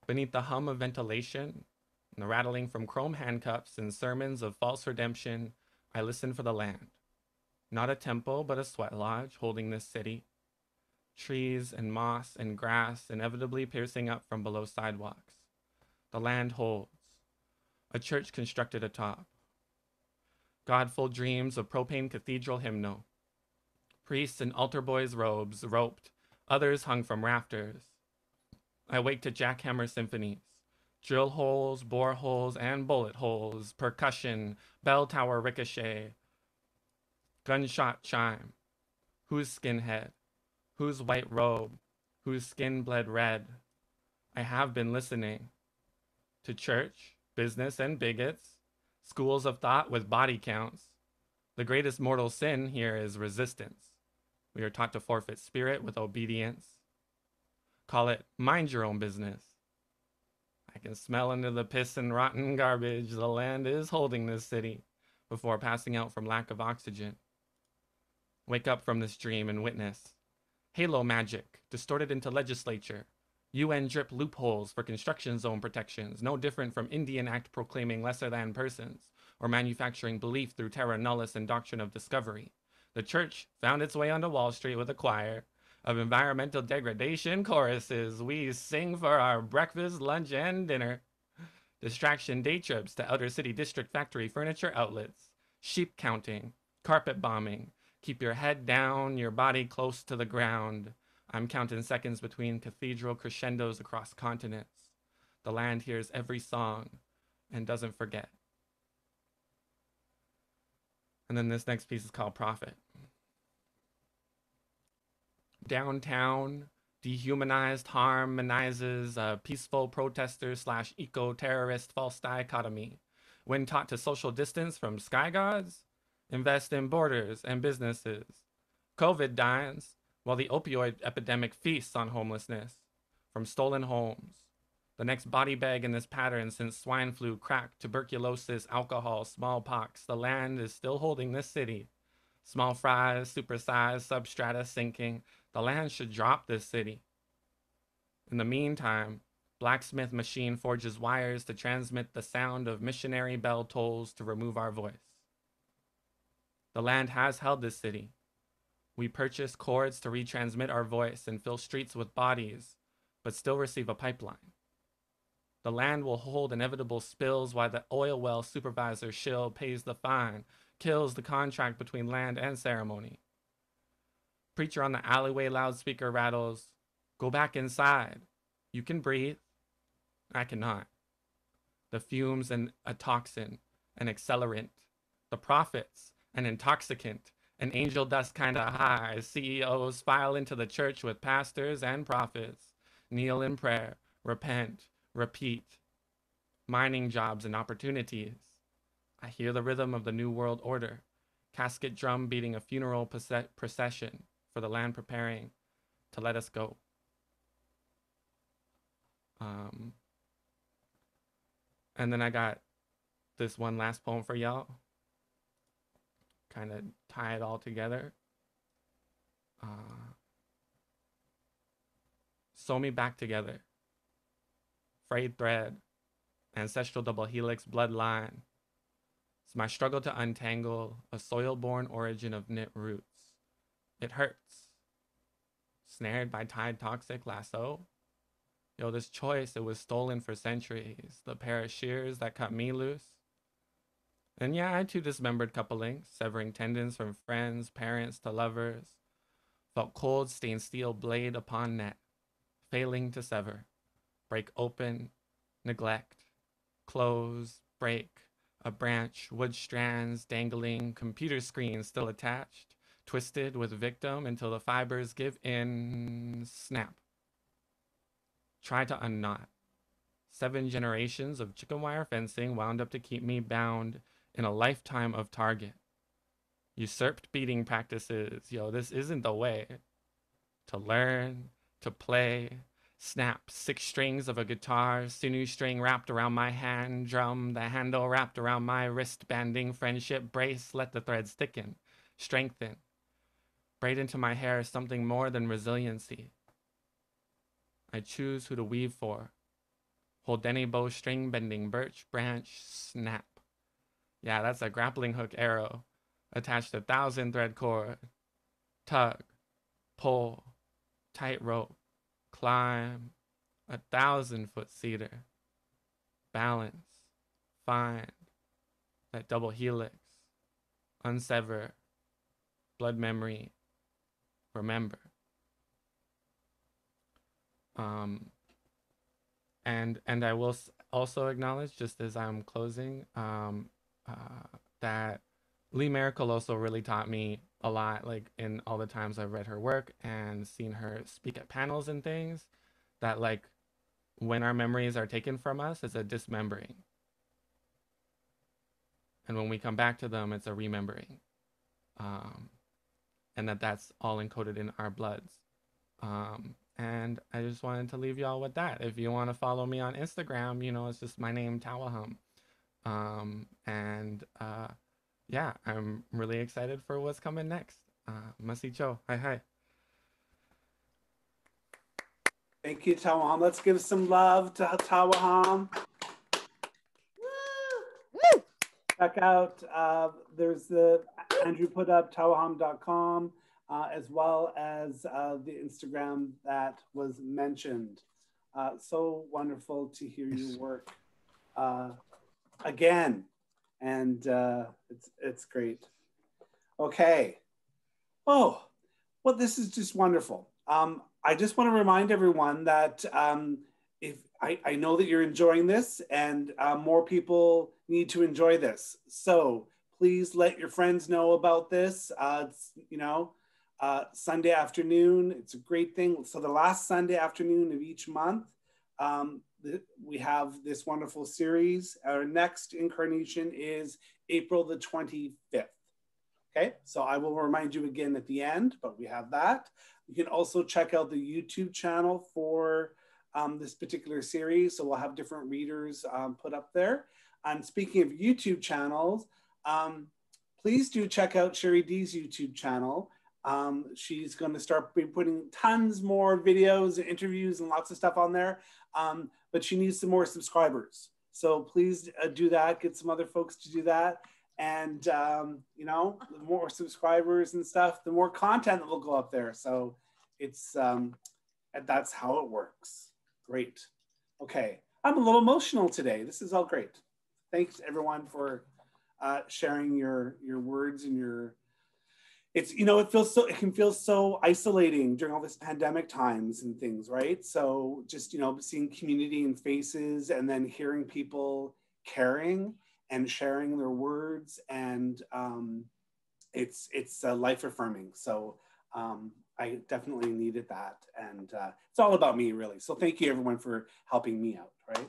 Beneath the hum of ventilation and the rattling from chrome handcuffs and sermons of false redemption, I listen for the land. Not a temple, but a sweat lodge holding this city. Trees and moss and grass inevitably piercing up from below sidewalks. The land holds. A church constructed atop. Godful dreams of propane cathedral hymnal. Priests in altar boys' robes, roped, others hung from rafters. I wake to jackhammer symphonies, drill holes, bore holes, and bullet holes, percussion, bell tower ricochet, gunshot chime. Whose skinhead? Whose white robe? Whose skin bled red? I have been listening to church, business, and bigots, schools of thought with body counts. The greatest mortal sin here is resistance. We are taught to forfeit spirit with obedience. Call it mind your own business. I can smell into the piss and rotten garbage the land is holding this city before passing out from lack of oxygen. Wake up from this dream and witness. Halo magic, distorted into legislature. UN drip loopholes for construction zone protections, no different from Indian Act proclaiming lesser than persons, or manufacturing belief through terra nullius and doctrine of discovery. The church found its way onto Wall Street with a choir of environmental degradation choruses. We sing for our breakfast, lunch, and dinner. Distraction day trips to outer city district factory furniture outlets. Sheep counting, carpet bombing. Keep your head down, your body close to the ground. I'm counting seconds between cathedral crescendos across continents. The land hears every song and doesn't forget. And then this next piece is called Prophet. Downtown, dehumanized harmonizes a peaceful protester / eco-terrorist false dichotomy. When taught to social distance from sky gods, invest in borders and businesses. COVID dines, while the opioid epidemic feasts on homelessness. From stolen homes. The next body bag in this pattern since swine flu, crack, tuberculosis, alcohol, smallpox. The land is still holding this city. Small fries, supersized, substrata sinking. The land should drop this city. In the meantime, blacksmith machine forges wires to transmit the sound of missionary bell tolls to remove our voice. The land has held this city. We purchase cords to retransmit our voice and fill streets with bodies, but still receive a pipeline. The land will hold inevitable spills while the oil well supervisor shill pays the fine, kills the contract between land and ceremony. Preacher on the alleyway loudspeaker rattles, "Go back inside. You can breathe. I cannot." The fumes and a toxin, an accelerant. The prophets, an intoxicant, an angel dust kinda high. CEOs file into the church with pastors and prophets. Kneel in prayer, repent, repeat. mining jobs and opportunities. I hear the rhythm of the New World Order, casket drum beating a funeral procession for the land preparing to let us go. And then I got this one last poem for y'all. Kind of tie it all together. Sew me back together. Frayed thread, ancestral double helix bloodline. It's my struggle to untangle a soil-born origin of knit roots. It hurts. Snared by tide toxic lasso. Yo, this choice, it was stolen for centuries. The pair of shears that cut me loose. And yeah, I too dismembered coupling, severing tendons from friends, parents to lovers. Felt cold, stained steel blade upon net, failing to sever. Break open, neglect, close, break, a branch, wood strands dangling, computer screen still attached, twisted with victim until the fibers give in, snap. Try to unknot. 7 generations of chicken wire fencing wound up to keep me bound in a lifetime of target. Usurped beating practices, yo, this isn't the way. To learn, to play, snap 6 strings of a guitar, sinew string wrapped around my hand, drum, the handle wrapped around my wrist, banding friendship brace, let the threads thicken, strengthen. Braid into my hair something more than resiliency. I choose who to weave for. Hold any bowstring bending birch branch, snap. Yeah, that's a grappling hook arrow. Attached 1,000 thread cord. Tug, pull, tightrope, climb, 1,000-foot cedar. Balance, find, that double helix. Unsever, blood memory, remember. And I will also acknowledge, just as I'm closing, that Lee Miracle also really taught me a lot, like in all the times I've read her work and seen her speak at panels and things, that like when our memories are taken from us, it's a dismembering. And when we come back to them, it's a remembering. And that's all encoded in our bloods. And I just wanted to leave y'all with that. If you want to follow me on Instagram, you know, it's just my name, Tawahum. Yeah, I'm really excited for what's coming next. Masicho, hi. Thank you, Tawaham. Let's give some love to Tawaham. Woo! Check out, there's the, Andrew put up tawaham.com, as well as the Instagram that was mentioned. So wonderful to hear you work again. And it's great. Okay. Oh, well, this is just wonderful. I just want to remind everyone that if I know that you're enjoying this, and more people need to enjoy this. So please let your friends know about this. It's, you know, Sunday afternoon. It's a great thing. So the last Sunday afternoon of each month, we have this wonderful series. Our next incarnation is April the 25th. Okay, so I will remind you again at the end, but we have that. You can also check out the YouTube channel for this particular series. So we'll have different readers put up there. And speaking of YouTube channels, please do check out Sherry D's YouTube channel. She's going to start putting tons more videos and interviews and lots of stuff on there. But she needs some more subscribers. So please do that. Get some other folks to do that. And, you know, the more subscribers and stuff, the more content that will go up there. So it's, that's how it works. Great. Okay. I'm a little emotional today. This is all great. Thanks everyone for sharing your words and your, it's, you know, it can feel so isolating during all this pandemic times and things, right? So just, you know, seeing community and faces, and then hearing people caring and sharing their words, and it's life affirming. So I definitely needed that, and it's all about me, really. So thank you everyone for helping me out, right?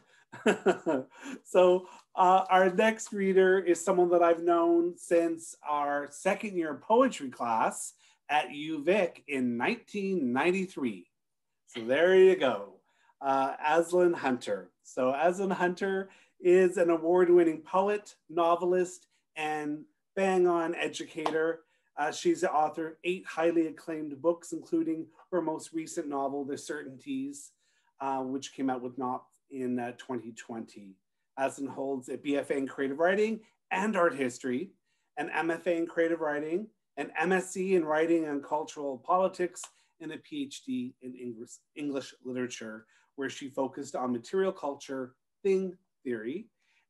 So our next reader is someone that I've known since our second year poetry class at UVic in 1993. So there you go, Aslan Hunter. So Aslan Hunter is an award-winning poet, novelist, and bang-on educator. She's the author of 8 highly acclaimed books, including her most recent novel, The Certainties, which came out with Knopf in 2020. Aslan holds a BFA in creative writing and art history, an MFA in creative writing, an MSc in writing and cultural politics, and a PhD in English literature, where she focused on material culture, thing theory,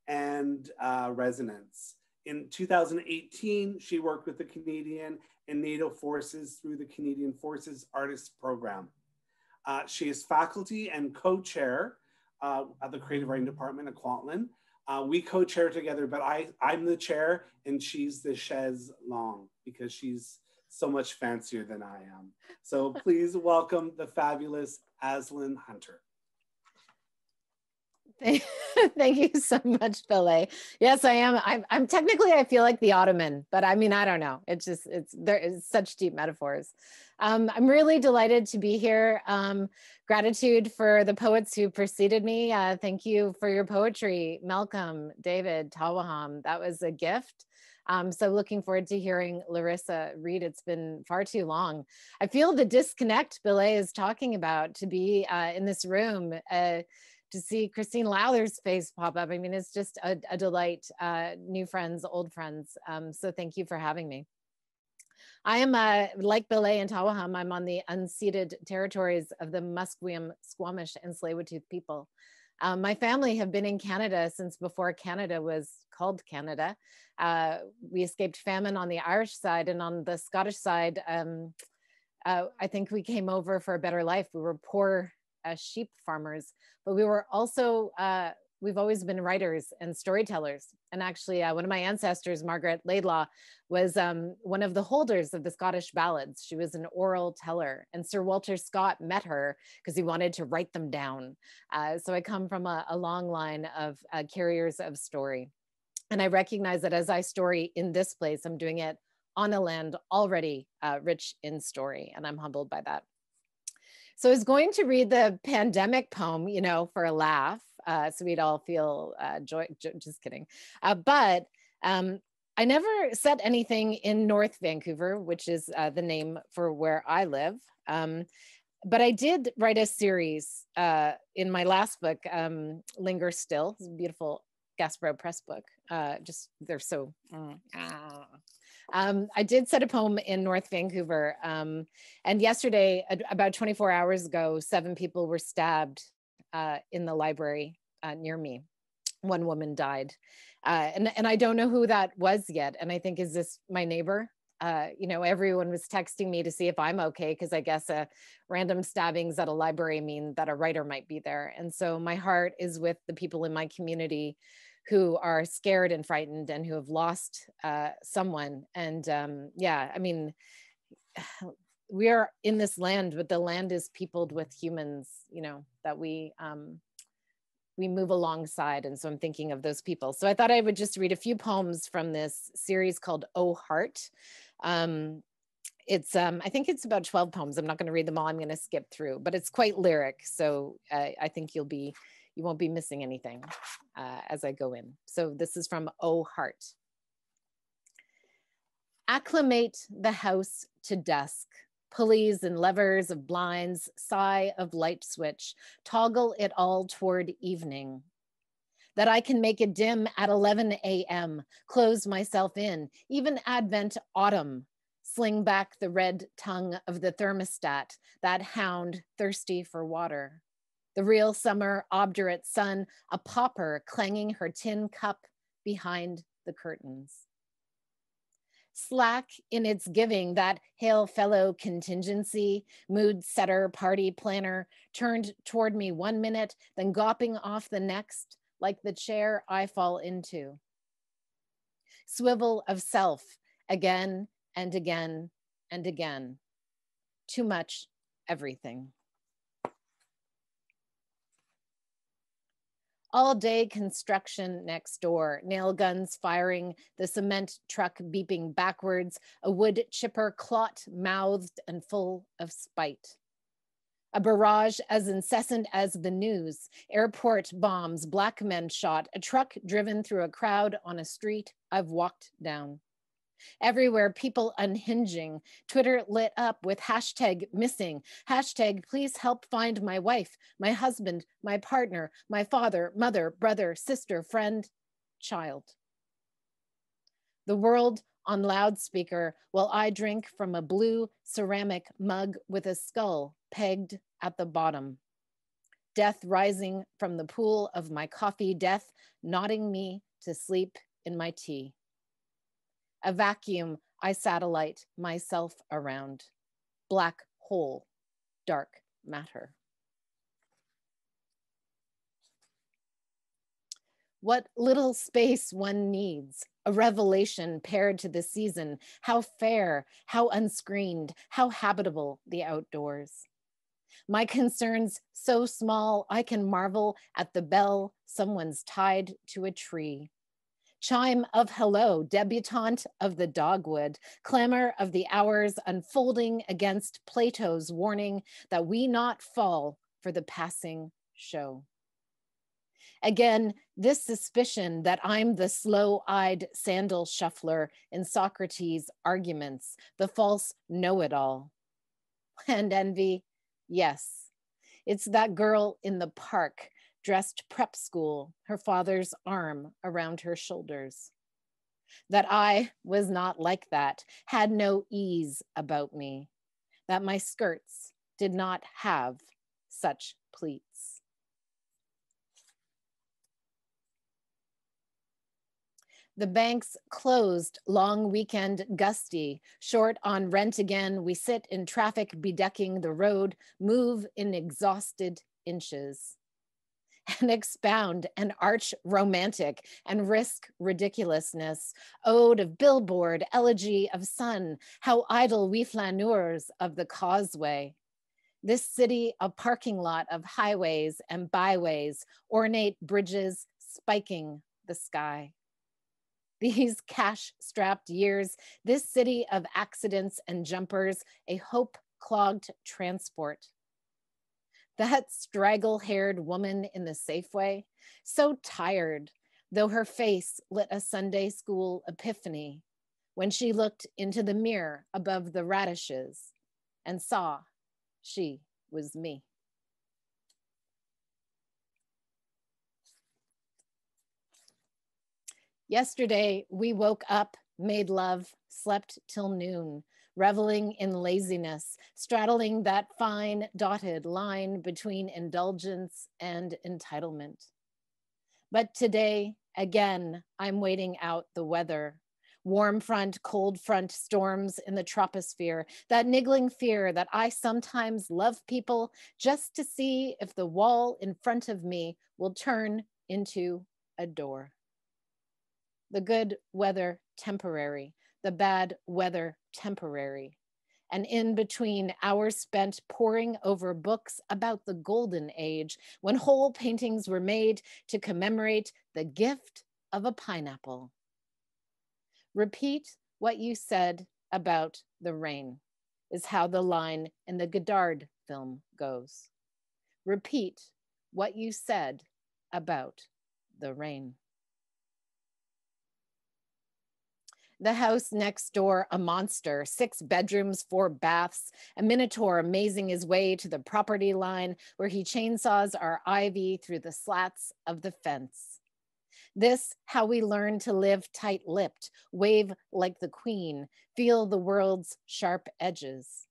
and resonance. In 2018, she worked with the Canadian and NATO forces through the Canadian Forces Artists Program. She is faculty and co-chair at the Creative Writing Department at Kwantlen. We co-chair together, but I'm the chair and she's the chaise longue because she's so much fancier than I am. So please welcome the fabulous Aslan Hunter. Thank you so much, Billy. Yes, I am. I'm technically, I feel like the Ottoman, but I mean, I don't know. There is such deep metaphors. I'm really delighted to be here. Gratitude for the poets who preceded me. Thank you for your poetry, Malcolm, David, Tawaham. That was a gift. So looking forward to hearing Larissa read. It's been far too long. I feel the disconnect Billy is talking about to be in this room. To see Christine Lowther's face pop up. I mean, it's just a delight, new friends, old friends. So thank you for having me. I am, like Belay and Tawaham, I'm on the unceded territories of the Musqueam, Squamish, and Tsleil-Waututh people. My family have been in Canada since before Canada was called Canada. We escaped famine on the Irish side, and on the Scottish side, I think we came over for a better life. We were poor sheep farmers, but we were also, we've always been writers and storytellers. And actually one of my ancestors, Margaret Laidlaw, was one of the holders of the Scottish ballads. She was an oral teller, and Sir Walter Scott met her because he wanted to write them down. So I come from a long line of carriers of story. And I recognize that as I story in this place, I'm doing it on a land already rich in story, and I'm humbled by that. So I was going to read the pandemic poem, you know, for a laugh, so we'd all feel joy, just kidding. But I never said anything in North Vancouver, which is the name for where I live. But I did write a series in my last book, Linger Still. It's a beautiful Gasparro Press book. Just, they're so... I did set a poem in North Vancouver, and yesterday, about 24 hours ago, 7 people were stabbed in the library near me. 1 woman died, and I don't know who that was yet. And I think, is this my neighbor? You know, everyone was texting me to see if I'm okay, because I guess random stabbings at a library mean that a writer might be there. And so my heart is with the people in my community who are scared and frightened and who have lost someone. And yeah, I mean, we are in this land, but the land is peopled with humans, you know, that we move alongside. And so I'm thinking of those people. So I thought I would just read a few poems from this series called Oh Heart. It's I think it's about 12 poems. I'm not going to read them all. I'm going to skip through, but it's quite lyric. So I think you won't be missing anything as I go in. So this is from Oh Heart. Acclimate the house to dusk, pulleys and levers of blinds, sigh of light switch, toggle it all toward evening. That I can make it dim at 11 a.m., close myself in, even Advent autumn, sling back the red tongue of the thermostat, that hound thirsty for water. The real summer obdurate sun, a pauper clanging her tin cup behind the curtains. Slack in its giving, that hail fellow contingency, mood setter, party planner, turned toward me 1 minute, then gawping off the next, like the chair I fall into. Swivel of self, again and again and again. Too much everything. All day construction next door, nail guns firing, the cement truck beeping backwards, a wood chipper clot-mouthed and full of spite. A barrage as incessant as the news, airport bombs, black men shot, a truck driven through a crowd on a street I've walked down. Everywhere, people unhinging, Twitter lit up with hashtag missing, hashtag please help find my wife, my husband, my partner, my father, mother, brother, sister, friend, child. The world on loudspeaker while I drink from a blue ceramic mug with a skull pegged at the bottom. Death rising from the pool of my coffee, death nodding me to sleep in my tea. A vacuum I satellite myself around. Black hole, dark matter. What little space one needs, a revelation paired to the season, how fair, how unscreened, how habitable the outdoors. My concerns so small I can marvel at the bell someone's tied to a tree. Chime of hello, debutante of the dogwood, clamor of the hours unfolding against Plato's warning that we not fall for the passing show. Again, this suspicion that I'm the slow-eyed sandal shuffler in Socrates' arguments, the false know-it-all. And envy, yes, it's that girl in the park dressed prep school, her father's arm around her shoulders. That I was not like that, had no ease about me, that my skirts did not have such pleats. The banks closed, long weekend gusty, short on rent again, we sit in traffic bedecking the road, move in exhausted inches. And expound an arch romantic and risk ridiculousness, ode of billboard, elegy of sun, how idle we flaneurs of the causeway. This city a parking lot of highways and byways, ornate bridges spiking the sky. These cash-strapped years, this city of accidents and jumpers, a hope-clogged transport. That straggle-haired woman in the Safeway, so tired, though her face lit a Sunday school epiphany when she looked into the mirror above the radishes and saw she was me. Yesterday, we woke up, made love, slept till noon, reveling in laziness, straddling that fine dotted line between indulgence and entitlement. But today, again, I'm waiting out the weather. Warm front, cold front storms in the troposphere, that niggling fear that I sometimes love people just to see if the wall in front of me will turn into a door. The good weather temporary, the bad weather temporary. And in between, hours spent poring over books about the golden age when whole paintings were made to commemorate the gift of a pineapple. Repeat what you said about the rain is how the line in the Godard film goes. Repeat what you said about the rain. The house next door, a monster, 6 bedrooms, 4 baths, a minotaur amazing his way to the property line where he chainsaws our ivy through the slats of the fence. This, how we learn to live tight-lipped, wave like the queen, feel the world's sharp edges.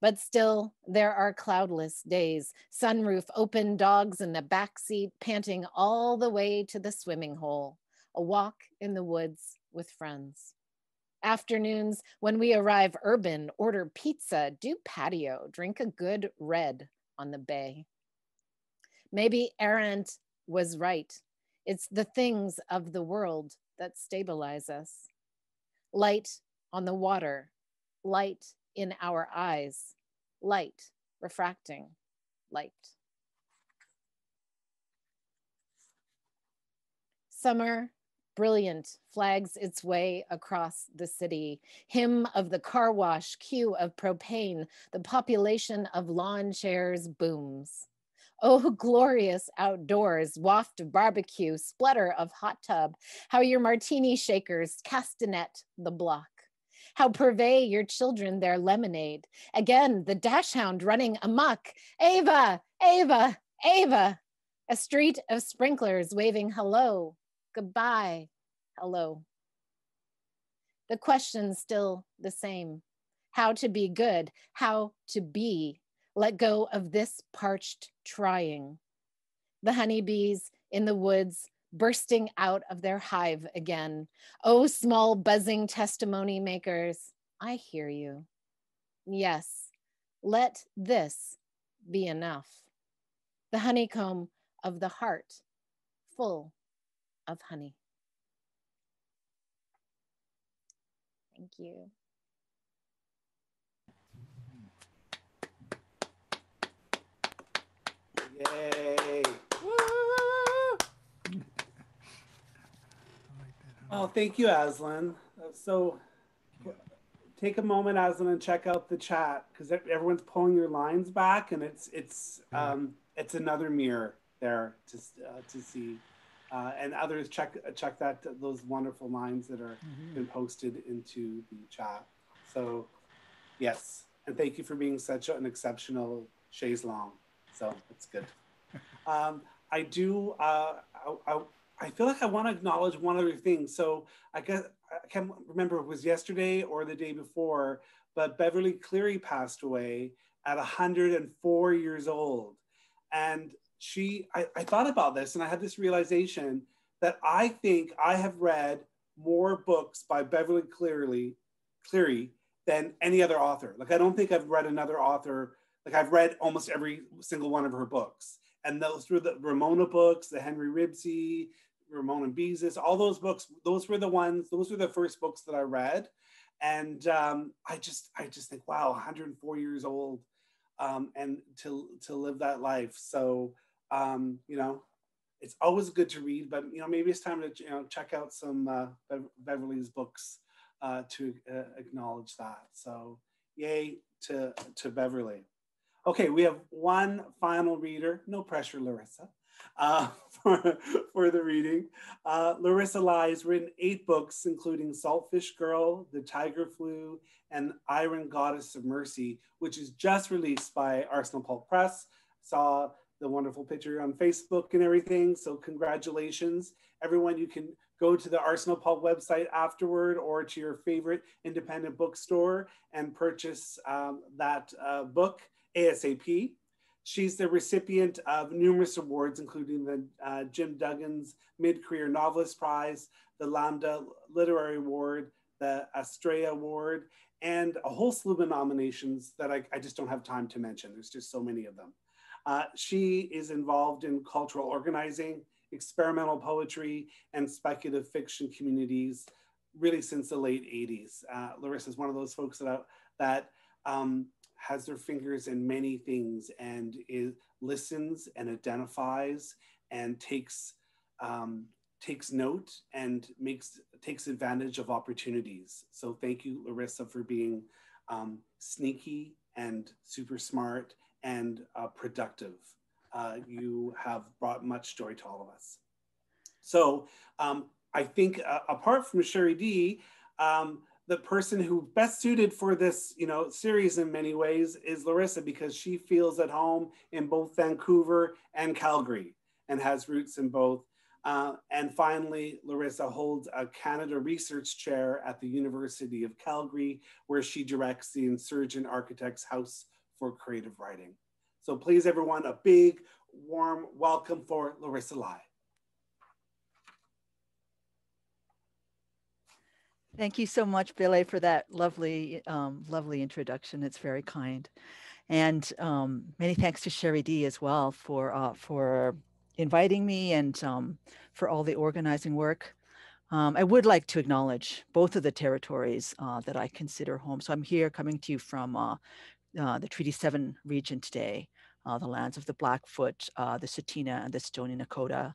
But still, there are cloudless days, sunroof open, dogs in the backseat, panting all the way to the swimming hole, a walk in the woods with friends. Afternoons, when we arrive urban, order pizza, do patio, drink a good red on the bay. Maybe Arendt was right. It's the things of the world that stabilize us. Light on the water, light in our eyes, light refracting light. Summer, brilliant, flags its way across the city. Hymn of the car wash, cue of propane, the population of lawn chairs booms. Oh, glorious outdoors, waft of barbecue, splutter of hot tub, how your martini shakers castanet the block. How purvey your children their lemonade. Again, the dachshund running amok. Ava, Ava, Ava. A street of sprinklers waving hello, goodbye, hello. The question still the same. How to be good, how to be. Let go of this parched trying. The honeybees in the woods bursting out of their hive again. Oh, small buzzing testimony makers, I hear you. Yes, let this be enough. The honeycomb of the heart, full of honey. Thank you. Yay. Oh, thank you, Aslan. So take a moment, Aslan, and check out the chat because everyone's pulling your lines back, and it's another mirror there to see, and others check that those wonderful lines that are been posted into the chat. So yes, and thank you for being such an exceptional chaise long. So that's good. I do. I feel like I want to acknowledge one other thing. So I guess I can't remember if it was yesterday or the day before, but Beverly Cleary passed away at 104 years old. And I thought about this and I had this realization that I think I have read more books by Beverly Cleary than any other author. Like, I don't think I've read another author. Like, I've read almost every single one of her books. And those were the Ramona books, the Henry Ribsey, Ramona Beezus, all those books. Those were the first books that I read. And I just think, wow, 104 years old, and to live that life. So, it's always good to read, but, maybe it's time to, check out some Beverly's books to acknowledge that. So yay to Beverly. Okay, we have one final reader. No pressure, Larissa, for the reading. Larissa Lai has written 8 books, including Saltfish Girl, The Tiger Flew, and Iron Goddess of Mercy, which is just released by Arsenal Pulp Press. Saw the wonderful picture on Facebook and everything, so congratulations. Everyone, you can go to the Arsenal Pulp website afterward or to your favorite independent bookstore and purchase that book ASAP. She's the recipient of numerous awards, including the Jim Duggan's Mid-Career Novelist Prize, the Lambda Literary Award, the Estrella Award, and a whole slew of nominations that I just don't have time to mention. There's just so many of them. She is involved in cultural organizing, experimental poetry, and speculative fiction communities really since the late 80s. Larissa is one of those folks that has their fingers in many things and listens and identifies and takes note and takes advantage of opportunities. So thank you, Larissa, for being sneaky and super smart and productive. You have brought much joy to all of us. So I think apart from Sherry D, the person who best suited for this, series in many ways is Larissa, because she feels at home in both Vancouver and Calgary and has roots in both. And finally, Larissa holds a Canada Research Chair at the University of Calgary, where she directs the Insurgent Architects House for Creative Writing. So please, everyone, a big, warm welcome for Larissa Lai. Thank you so much, Billy, for that lovely, lovely introduction. It's very kind. And many thanks to Sherry D as well for inviting me and for all the organizing work. I would like to acknowledge both of the territories that I consider home. So I'm here coming to you from the Treaty 7 region today, the lands of the Blackfoot, the Tsuut'ina, and the Stoney Nakoda.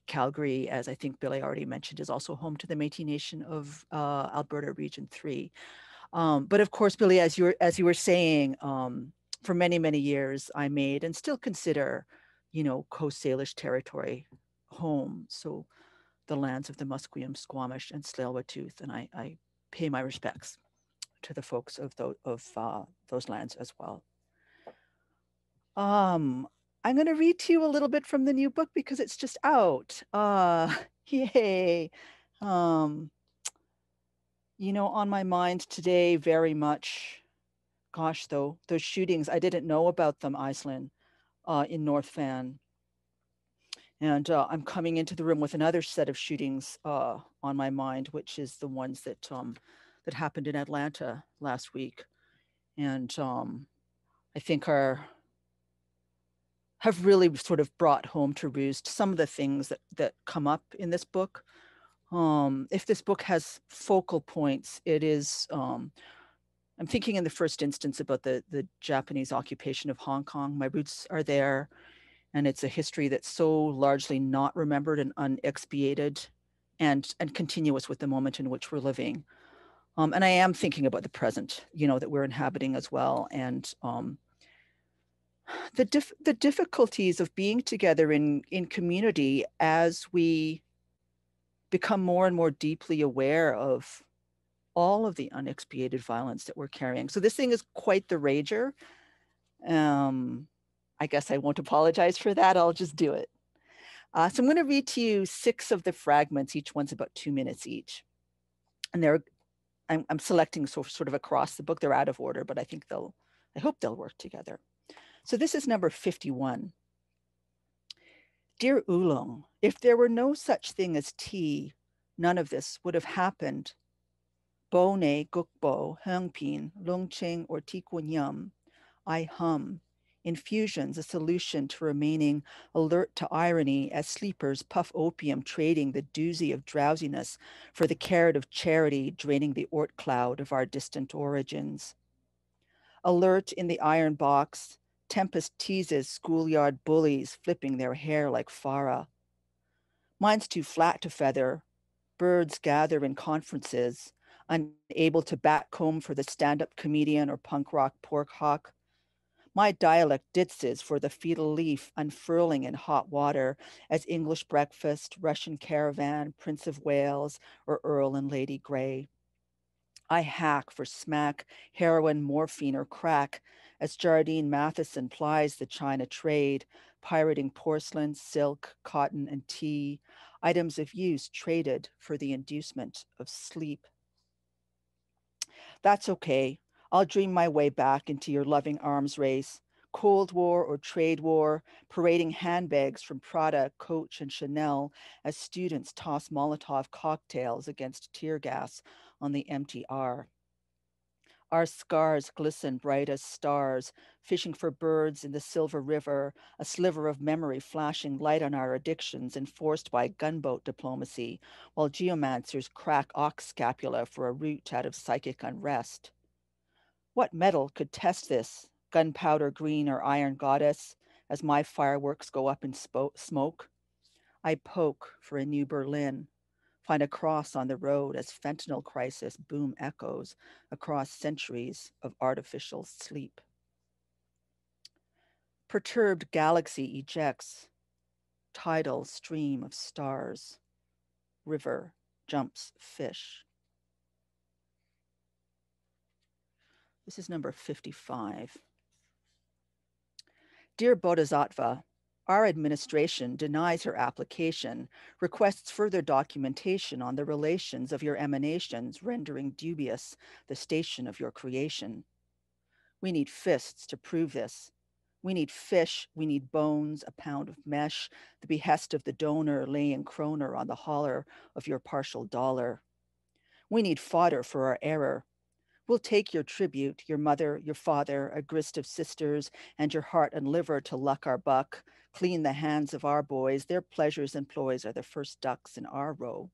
Calgary, as I think Billy already mentioned, is also home to the Métis Nation of Alberta Region 3. But of course, Billy, as you were saying, for many, many years, I made and still consider, Coast Salish territory home. So the lands of the Musqueam, Squamish, and Tsleil-Waututh, and I pay my respects to the folks of those lands as well. I'm going to read to you a little bit from the new book because it's just out. Yay! On my mind today, very much. Gosh, though, those shootings, I didn't know about them, Iceland, in North Van. And I'm coming into the room with another set of shootings on my mind, which is the ones that happened in Atlanta last week. And I think have really sort of brought home to roost some of the things that come up in this book. If this book has focal points, it is, I'm thinking in the first instance about the Japanese occupation of Hong Kong. My roots are there, and it's a history that's so largely not remembered and unexpiated and continuous with the moment in which we're living. And I am thinking about the present, that we're inhabiting as well. And the difficulties of being together in community as we become more and more deeply aware of all of the unexpiated violence that we're carrying. So this thing is quite the rager. I guess I won't apologize for that. I'll just do it. So I'm going to read to you 6 of the fragments. Each one's about 2 minutes each. And I'm selecting sort of across the book. They're out of order, but I hope they'll work together. So this is number 51. Dear Oolong, if there were no such thing as tea, none of this would have happened. Bo ne gukbo, hengpin, lungching, or tikunyum. I hum. Infusions, a solution to remaining alert to irony as sleepers puff opium, trading the doozy of drowsiness for the carrot of charity, draining the ort cloud of our distant origins. Alert in the iron box, tempest teases schoolyard bullies flipping their hair like Farah. Mine's too flat to feather. Birds gather in conferences, unable to backcomb for the stand-up comedian or punk rock pork hawk. My dialect ditzes for the fetal leaf unfurling in hot water as English breakfast, Russian caravan, Prince of Wales, or Earl and Lady Grey. I hack for smack, heroin, morphine, or crack as Jardine Matheson plies the China trade, pirating porcelain, silk, cotton, and tea, items of use traded for the inducement of sleep. That's okay. I'll dream my way back into your loving arms race, Cold War or trade war, parading handbags from Prada, Coach, and Chanel as students toss Molotov cocktails against tear gas on the MTR. Our scars glisten bright as stars, fishing for birds in the silver river, a sliver of memory flashing light on our addictions enforced by gunboat diplomacy, while geomancers crack ox scapula for a root out of psychic unrest. What metal could test this, gunpowder green or iron goddess, as my fireworks go up in smoke? I poke for a new Berlin, find a cross on the road as fentanyl crisis boom echoes across centuries of artificial sleep. Perturbed galaxy ejects, tidal stream of stars, river jumps fish. This is number 55. Dear Bodhisattva, our administration denies her application, requests further documentation on the relations of your emanations, rendering dubious the station of your creation. We need fists to prove this. We need fish, we need bones, a pound of mesh, the behest of the donor laying kroner on the holler of your partial dollar. We need fodder for our error. We'll take your tribute, your mother, your father, a grist of sisters, and your heart and liver to luck our buck, clean the hands of our boys, their pleasures and ploys are the first ducks in our row.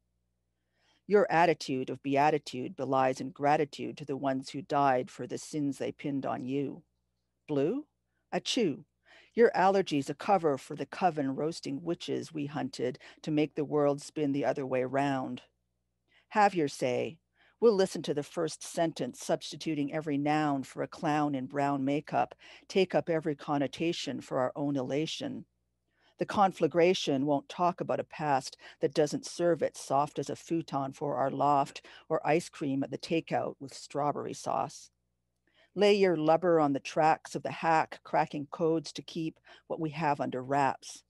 Your attitude of beatitude belies ingratitude to the ones who died for the sins they pinned on you. Blue? Achoo. Your allergies a cover for the coven roasting witches we hunted to make the world spin the other way round. Have your say. We'll listen to the first sentence, substituting every noun for a clown in brown makeup, take up every connotation for our own elation. The conflagration won't talk about a past that doesn't serve it soft as a futon for our loft or ice cream at the takeout with strawberry sauce. Lay your lubber on the tracks of the hack, cracking codes to keep what we have under wraps.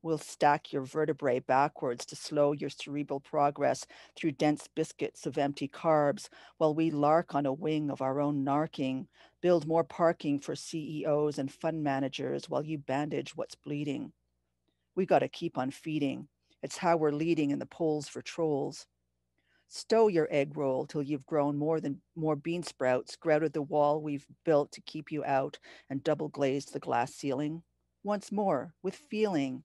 We'll stack your vertebrae backwards to slow your cerebral progress through dense biscuits of empty carbs while we lark on a wing of our own narking, build more parking for CEOs and fund managers while you bandage what's bleeding. We got to keep on feeding. It's how we're leading in the polls for trolls. Stow your egg roll till you've grown more bean sprouts, grouted the wall we've built to keep you out, and double glazed the glass ceiling. Once more, with feeling.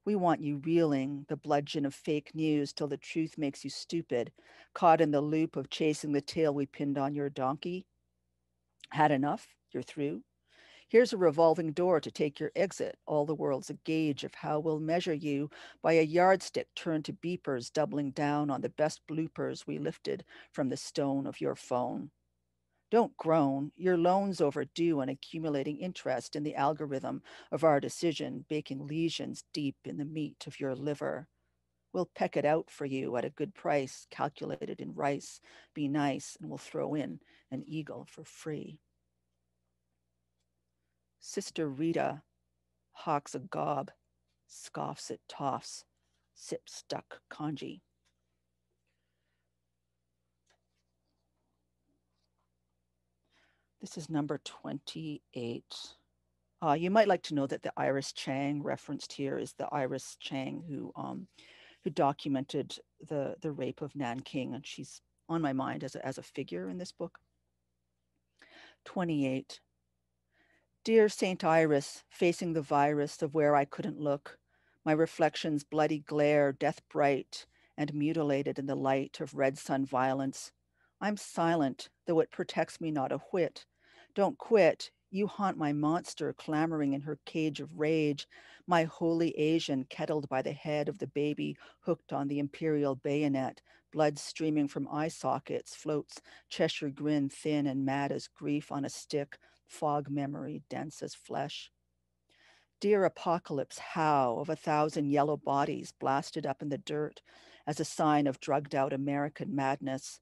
We want you reeling the bludgeon of fake news till the truth makes you stupid, caught in the loop of chasing the tail we pinned on your donkey. Had enough? You're through? Here's a revolving door to take your exit. All the world's a gauge of how we'll measure you by a yardstick turned to beepers, doubling down on the best bloopers we lifted from the stone of your phone. Don't groan. Your loan's overdue and accumulating interest in the algorithm of our decision, baking lesions deep in the meat of your liver. We'll peck it out for you at a good price, calculated in rice. Be nice, and we'll throw in an eagle for free. Sister Rita hawks a gob, scoffs at toffs, sips stuck congee. This is number 28. You might like to know that the Iris Chang referenced here is the Iris Chang who documented the rape of Nanking, and she's on my mind as a figure in this book. 28. Dear Saint Iris, facing the virus of where I couldn't look, my reflection's bloody glare, death bright and mutilated in the light of red sun violence. I'm silent, though it protects me not a whit. Don't quit. You haunt my monster clamoring in her cage of rage, my holy Asian kettled by the head of the baby hooked on the imperial bayonet, blood streaming from eye sockets, floats Cheshire grin thin and mad as grief on a stick, fog memory dense as flesh. Dear apocalypse, how of 1,000 yellow bodies blasted up in the dirt as a sign of drugged out American madness.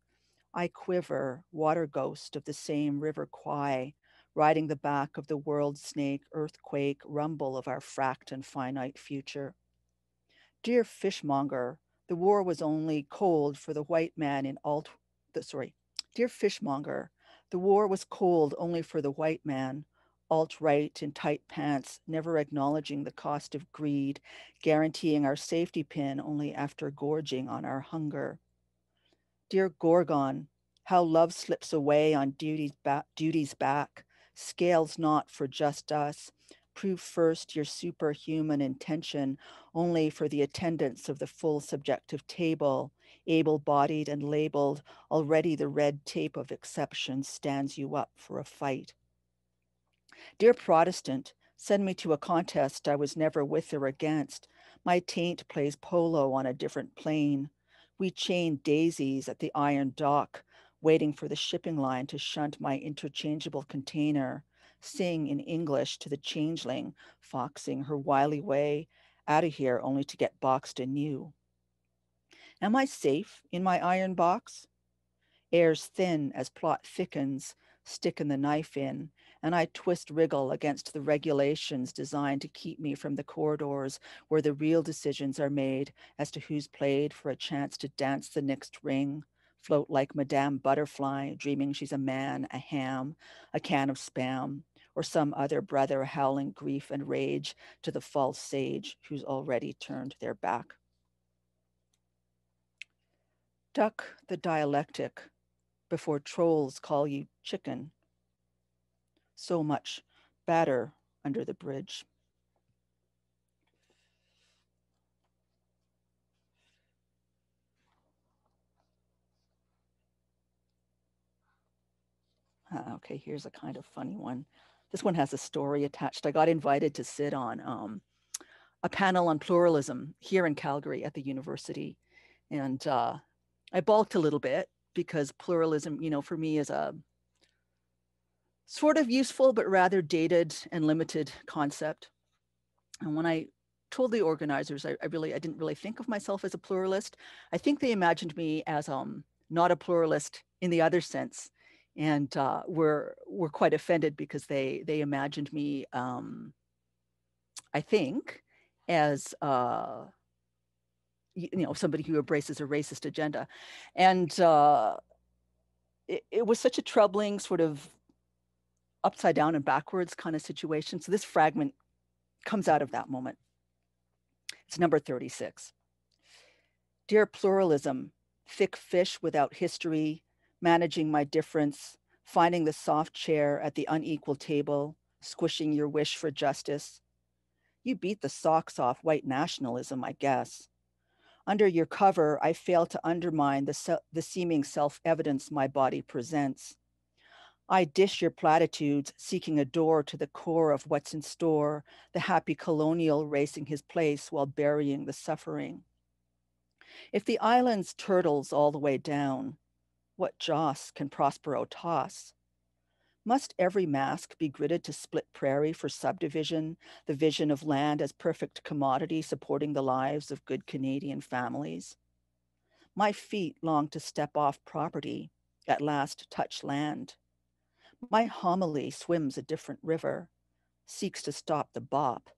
I quiver, water ghost of the same river Kwai, riding the back of the world snake, earthquake, rumble of our fracked and finite future. Dear fishmonger, the war was only cold for the white man in Dear fishmonger, the war was cold only for the white man, alt-right in tight pants, never acknowledging the cost of greed, guaranteeing our safety pin only after gorging on our hunger. Dear Gorgon, how love slips away on duty's back, scales not for just us. Prove first your superhuman intention only for the attendance of the full subjective table, able-bodied and labeled, already the red tape of exception stands you up for a fight. Dear Protestant, send me to a contest I was never with or against. My taint plays polo on a different plane. We chain daisies at the iron dock, waiting for the shipping line to shunt my interchangeable container, sing in English to the changeling, foxing her wily way out of here only to get boxed anew. Am I safe in my iron box? Air's thin as plot thickens, sticking the knife in, and I twist wriggle against the regulations designed to keep me from the corridors where the real decisions are made as to who's played for a chance to dance the next ring, float like Madame Butterfly, dreaming she's a man, a ham, a can of spam, or some other brother howling grief and rage to the false sage who's already turned their back. Duck the dialectic before trolls call you chicken. So much batter under the bridge. Okay, here's a kind of funny one. This one has a story attached. I got invited to sit on a panel on pluralism here in Calgary at the university. And I balked a little bit because pluralism, you know, for me is a sort of useful, but rather dated and limited concept. And when I told the organizers, I didn't really think of myself as a pluralist. I think they imagined me as not a pluralist in the other sense, and were quite offended because they imagined me, I think, as you know, somebody who embraces a racist agenda, and it was such a troubling sort of upside down and backwards kind of situation. So this fragment comes out of that moment. It's number 36. Dear pluralism, thick fish without history, managing my difference, finding the soft chair at the unequal table, squishing your wish for justice. You beat the socks off white nationalism, I guess. Under your cover, I fail to undermine the seeming self-evidence my body presents. I dish your platitudes, seeking a door to the core of what's in store, the happy colonial racing his place while burying the suffering. If the island's turtles all the way down, what joss can Prospero toss? Must every mask be gridded to split prairie for subdivision, the vision of land as perfect commodity supporting the lives of good Canadian families? My feet long to step off property, at last touch land. My homily swims a different river, seeks to stop the bop.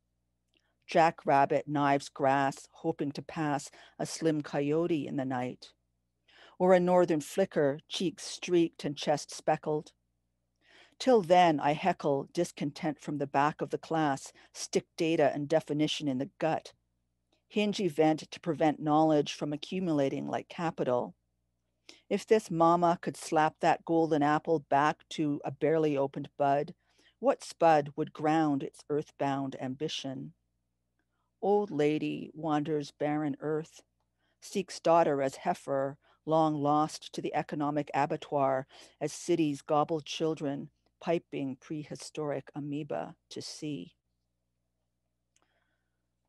Jackrabbit knives grass, hoping to pass a slim coyote in the night. Or a northern flicker, cheeks streaked and chest speckled. Till then, I heckle discontent from the back of the class, stick data and definition in the gut. Hinge event to prevent knowledge from accumulating like capital. If this mama could slap that golden apple back to a barely opened bud, what spud would ground its earthbound ambition? Old lady wanders barren earth, seeks daughter as heifer, long lost to the economic abattoir as cities gobble children, piping prehistoric amoeba to sea.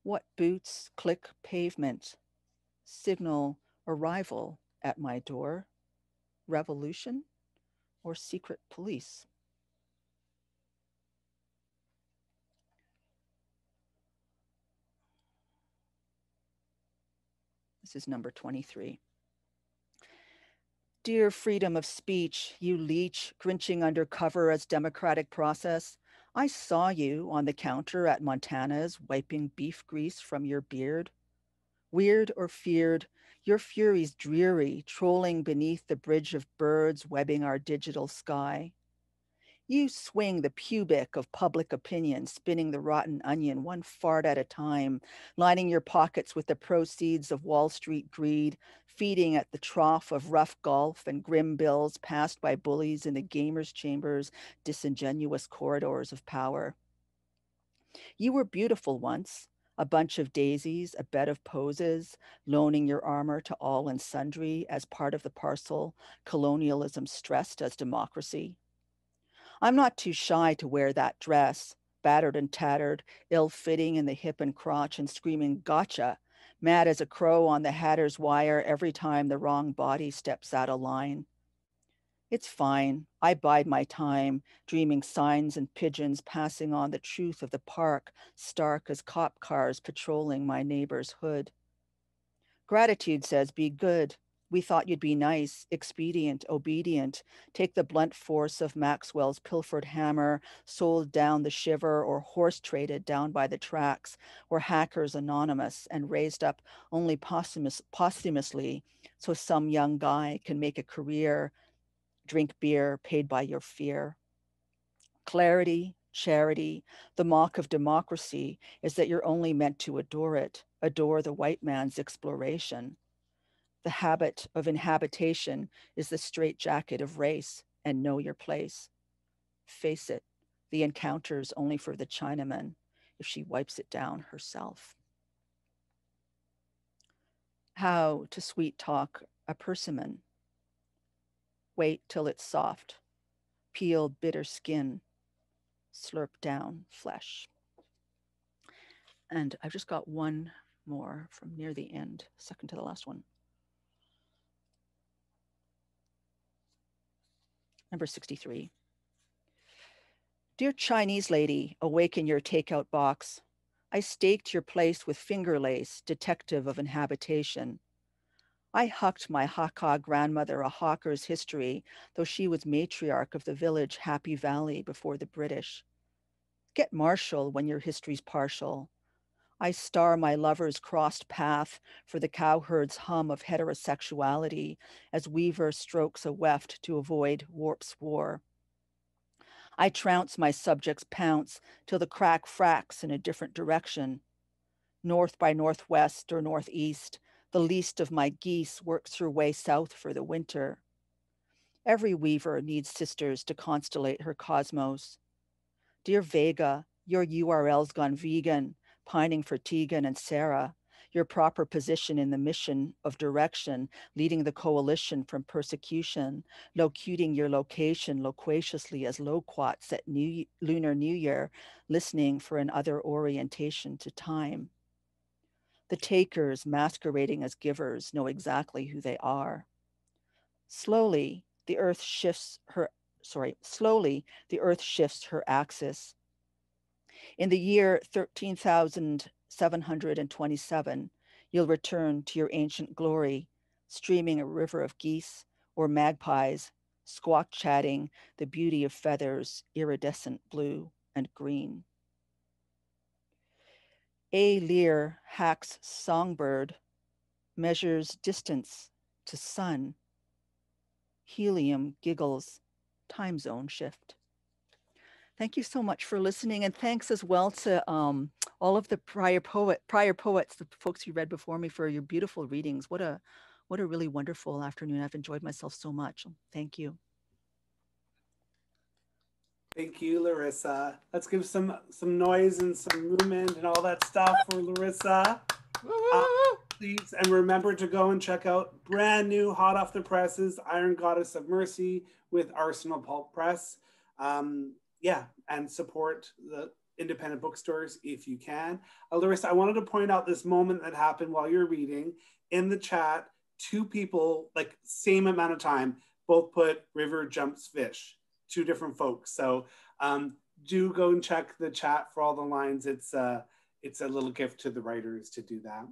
What boots click pavement, signal arrival at my door, revolution or secret police? This is number 23. Dear freedom of speech, you leech, grinching under cover as democratic process. I saw you on the counter at Montana's wiping beef grease from your beard. Weird or feared, your fury's dreary, trolling beneath the bridge of birds webbing our digital sky. You swing the pubic of public opinion, spinning the rotten onion one fart at a time, lining your pockets with the proceeds of Wall Street greed, feeding at the trough of rough golf and grim bills passed by bullies in the gamers' chambers, disingenuous corridors of power. You were beautiful once, a bunch of daisies, a bed of poses, loaning your armor to all and sundry as part of the parcel colonialism stressed as democracy. I'm not too shy to wear that dress, battered and tattered, ill-fitting in the hip and crotch and screaming, gotcha, mad as a crow on the hatter's wire every time the wrong body steps out of line. It's fine. I bide my time, dreaming signs and pigeons passing on the truth of the park, stark as cop cars patrolling my neighbor's hood. Gratitude says, be good. We thought you'd be nice, expedient, obedient, take the blunt force of Maxwell's pilfered hammer, sold down the shiver or horse traded down by the tracks, or hackers anonymous and raised up only posthumously so some young guy can make a career, drink beer paid by your fear. Clarity, charity, the mock of democracy is that you're only meant to adore it, adore the white man's exploration. The habit of inhabitation is the straitjacket of race and know your place. Face it, the encounter's only for the Chinaman if she wipes it down herself. How to sweet talk a persimmon. Wait till it's soft. Peel bitter skin. slurp down flesh. And I've just got one more from near the end, second to the last one. Number 63. Dear Chinese lady, awaken your takeout box. I staked your place with finger lace, detective of inhabitation. I hucked my Hakka grandmother a hawker's history, though she was matriarch of the village Happy Valley before the British. Get martial when your history's partial. I star my lover's crossed path for the cowherd's hum of heterosexuality as Weaver strokes a weft to avoid warp's war. I trounce my subject's pounce till the crack fracks in a different direction. North by northwest or northeast, the least of my geese works her way south for the winter. Every weaver needs sisters to constellate her cosmos. Dear Vega, your URL's gone vegan, pining for Tegan and Sarah. Your proper position in the mission of direction, leading the coalition from persecution, locuting your location loquaciously as loquats at Lunar New Year, listening for an other orientation to time. The takers, masquerading as givers, know exactly who they are. Slowly, the earth shifts her axis. In the year 13,727, you'll return to your ancient glory, streaming a river of geese or magpies, squawk chatting the beauty of feathers, iridescent blue and green. A. Lear Hack's songbird measures distance to sun. Helium giggles, time zone shift. Thank you so much for listening, and thanks as well to all of the prior poets, the folks who read before me, for your beautiful readings. What a really wonderful afternoon. I've enjoyed myself so much. Thank you. Thank you, Larissa. Let's give some noise and some movement and all that stuff for Larissa. Please, and remember to go and check out brand new, hot off the presses, Iron Goddess of Mercy with Arsenal Pulp Press. Yeah, and support the independent bookstores if you can. Larissa, I wanted to point out this moment that happened while you're reading. In the chat, two people, like same amount of time, both put river jumps fish, two different folks. So do go and check the chat for all the lines. It's a little gift to the writers to do that.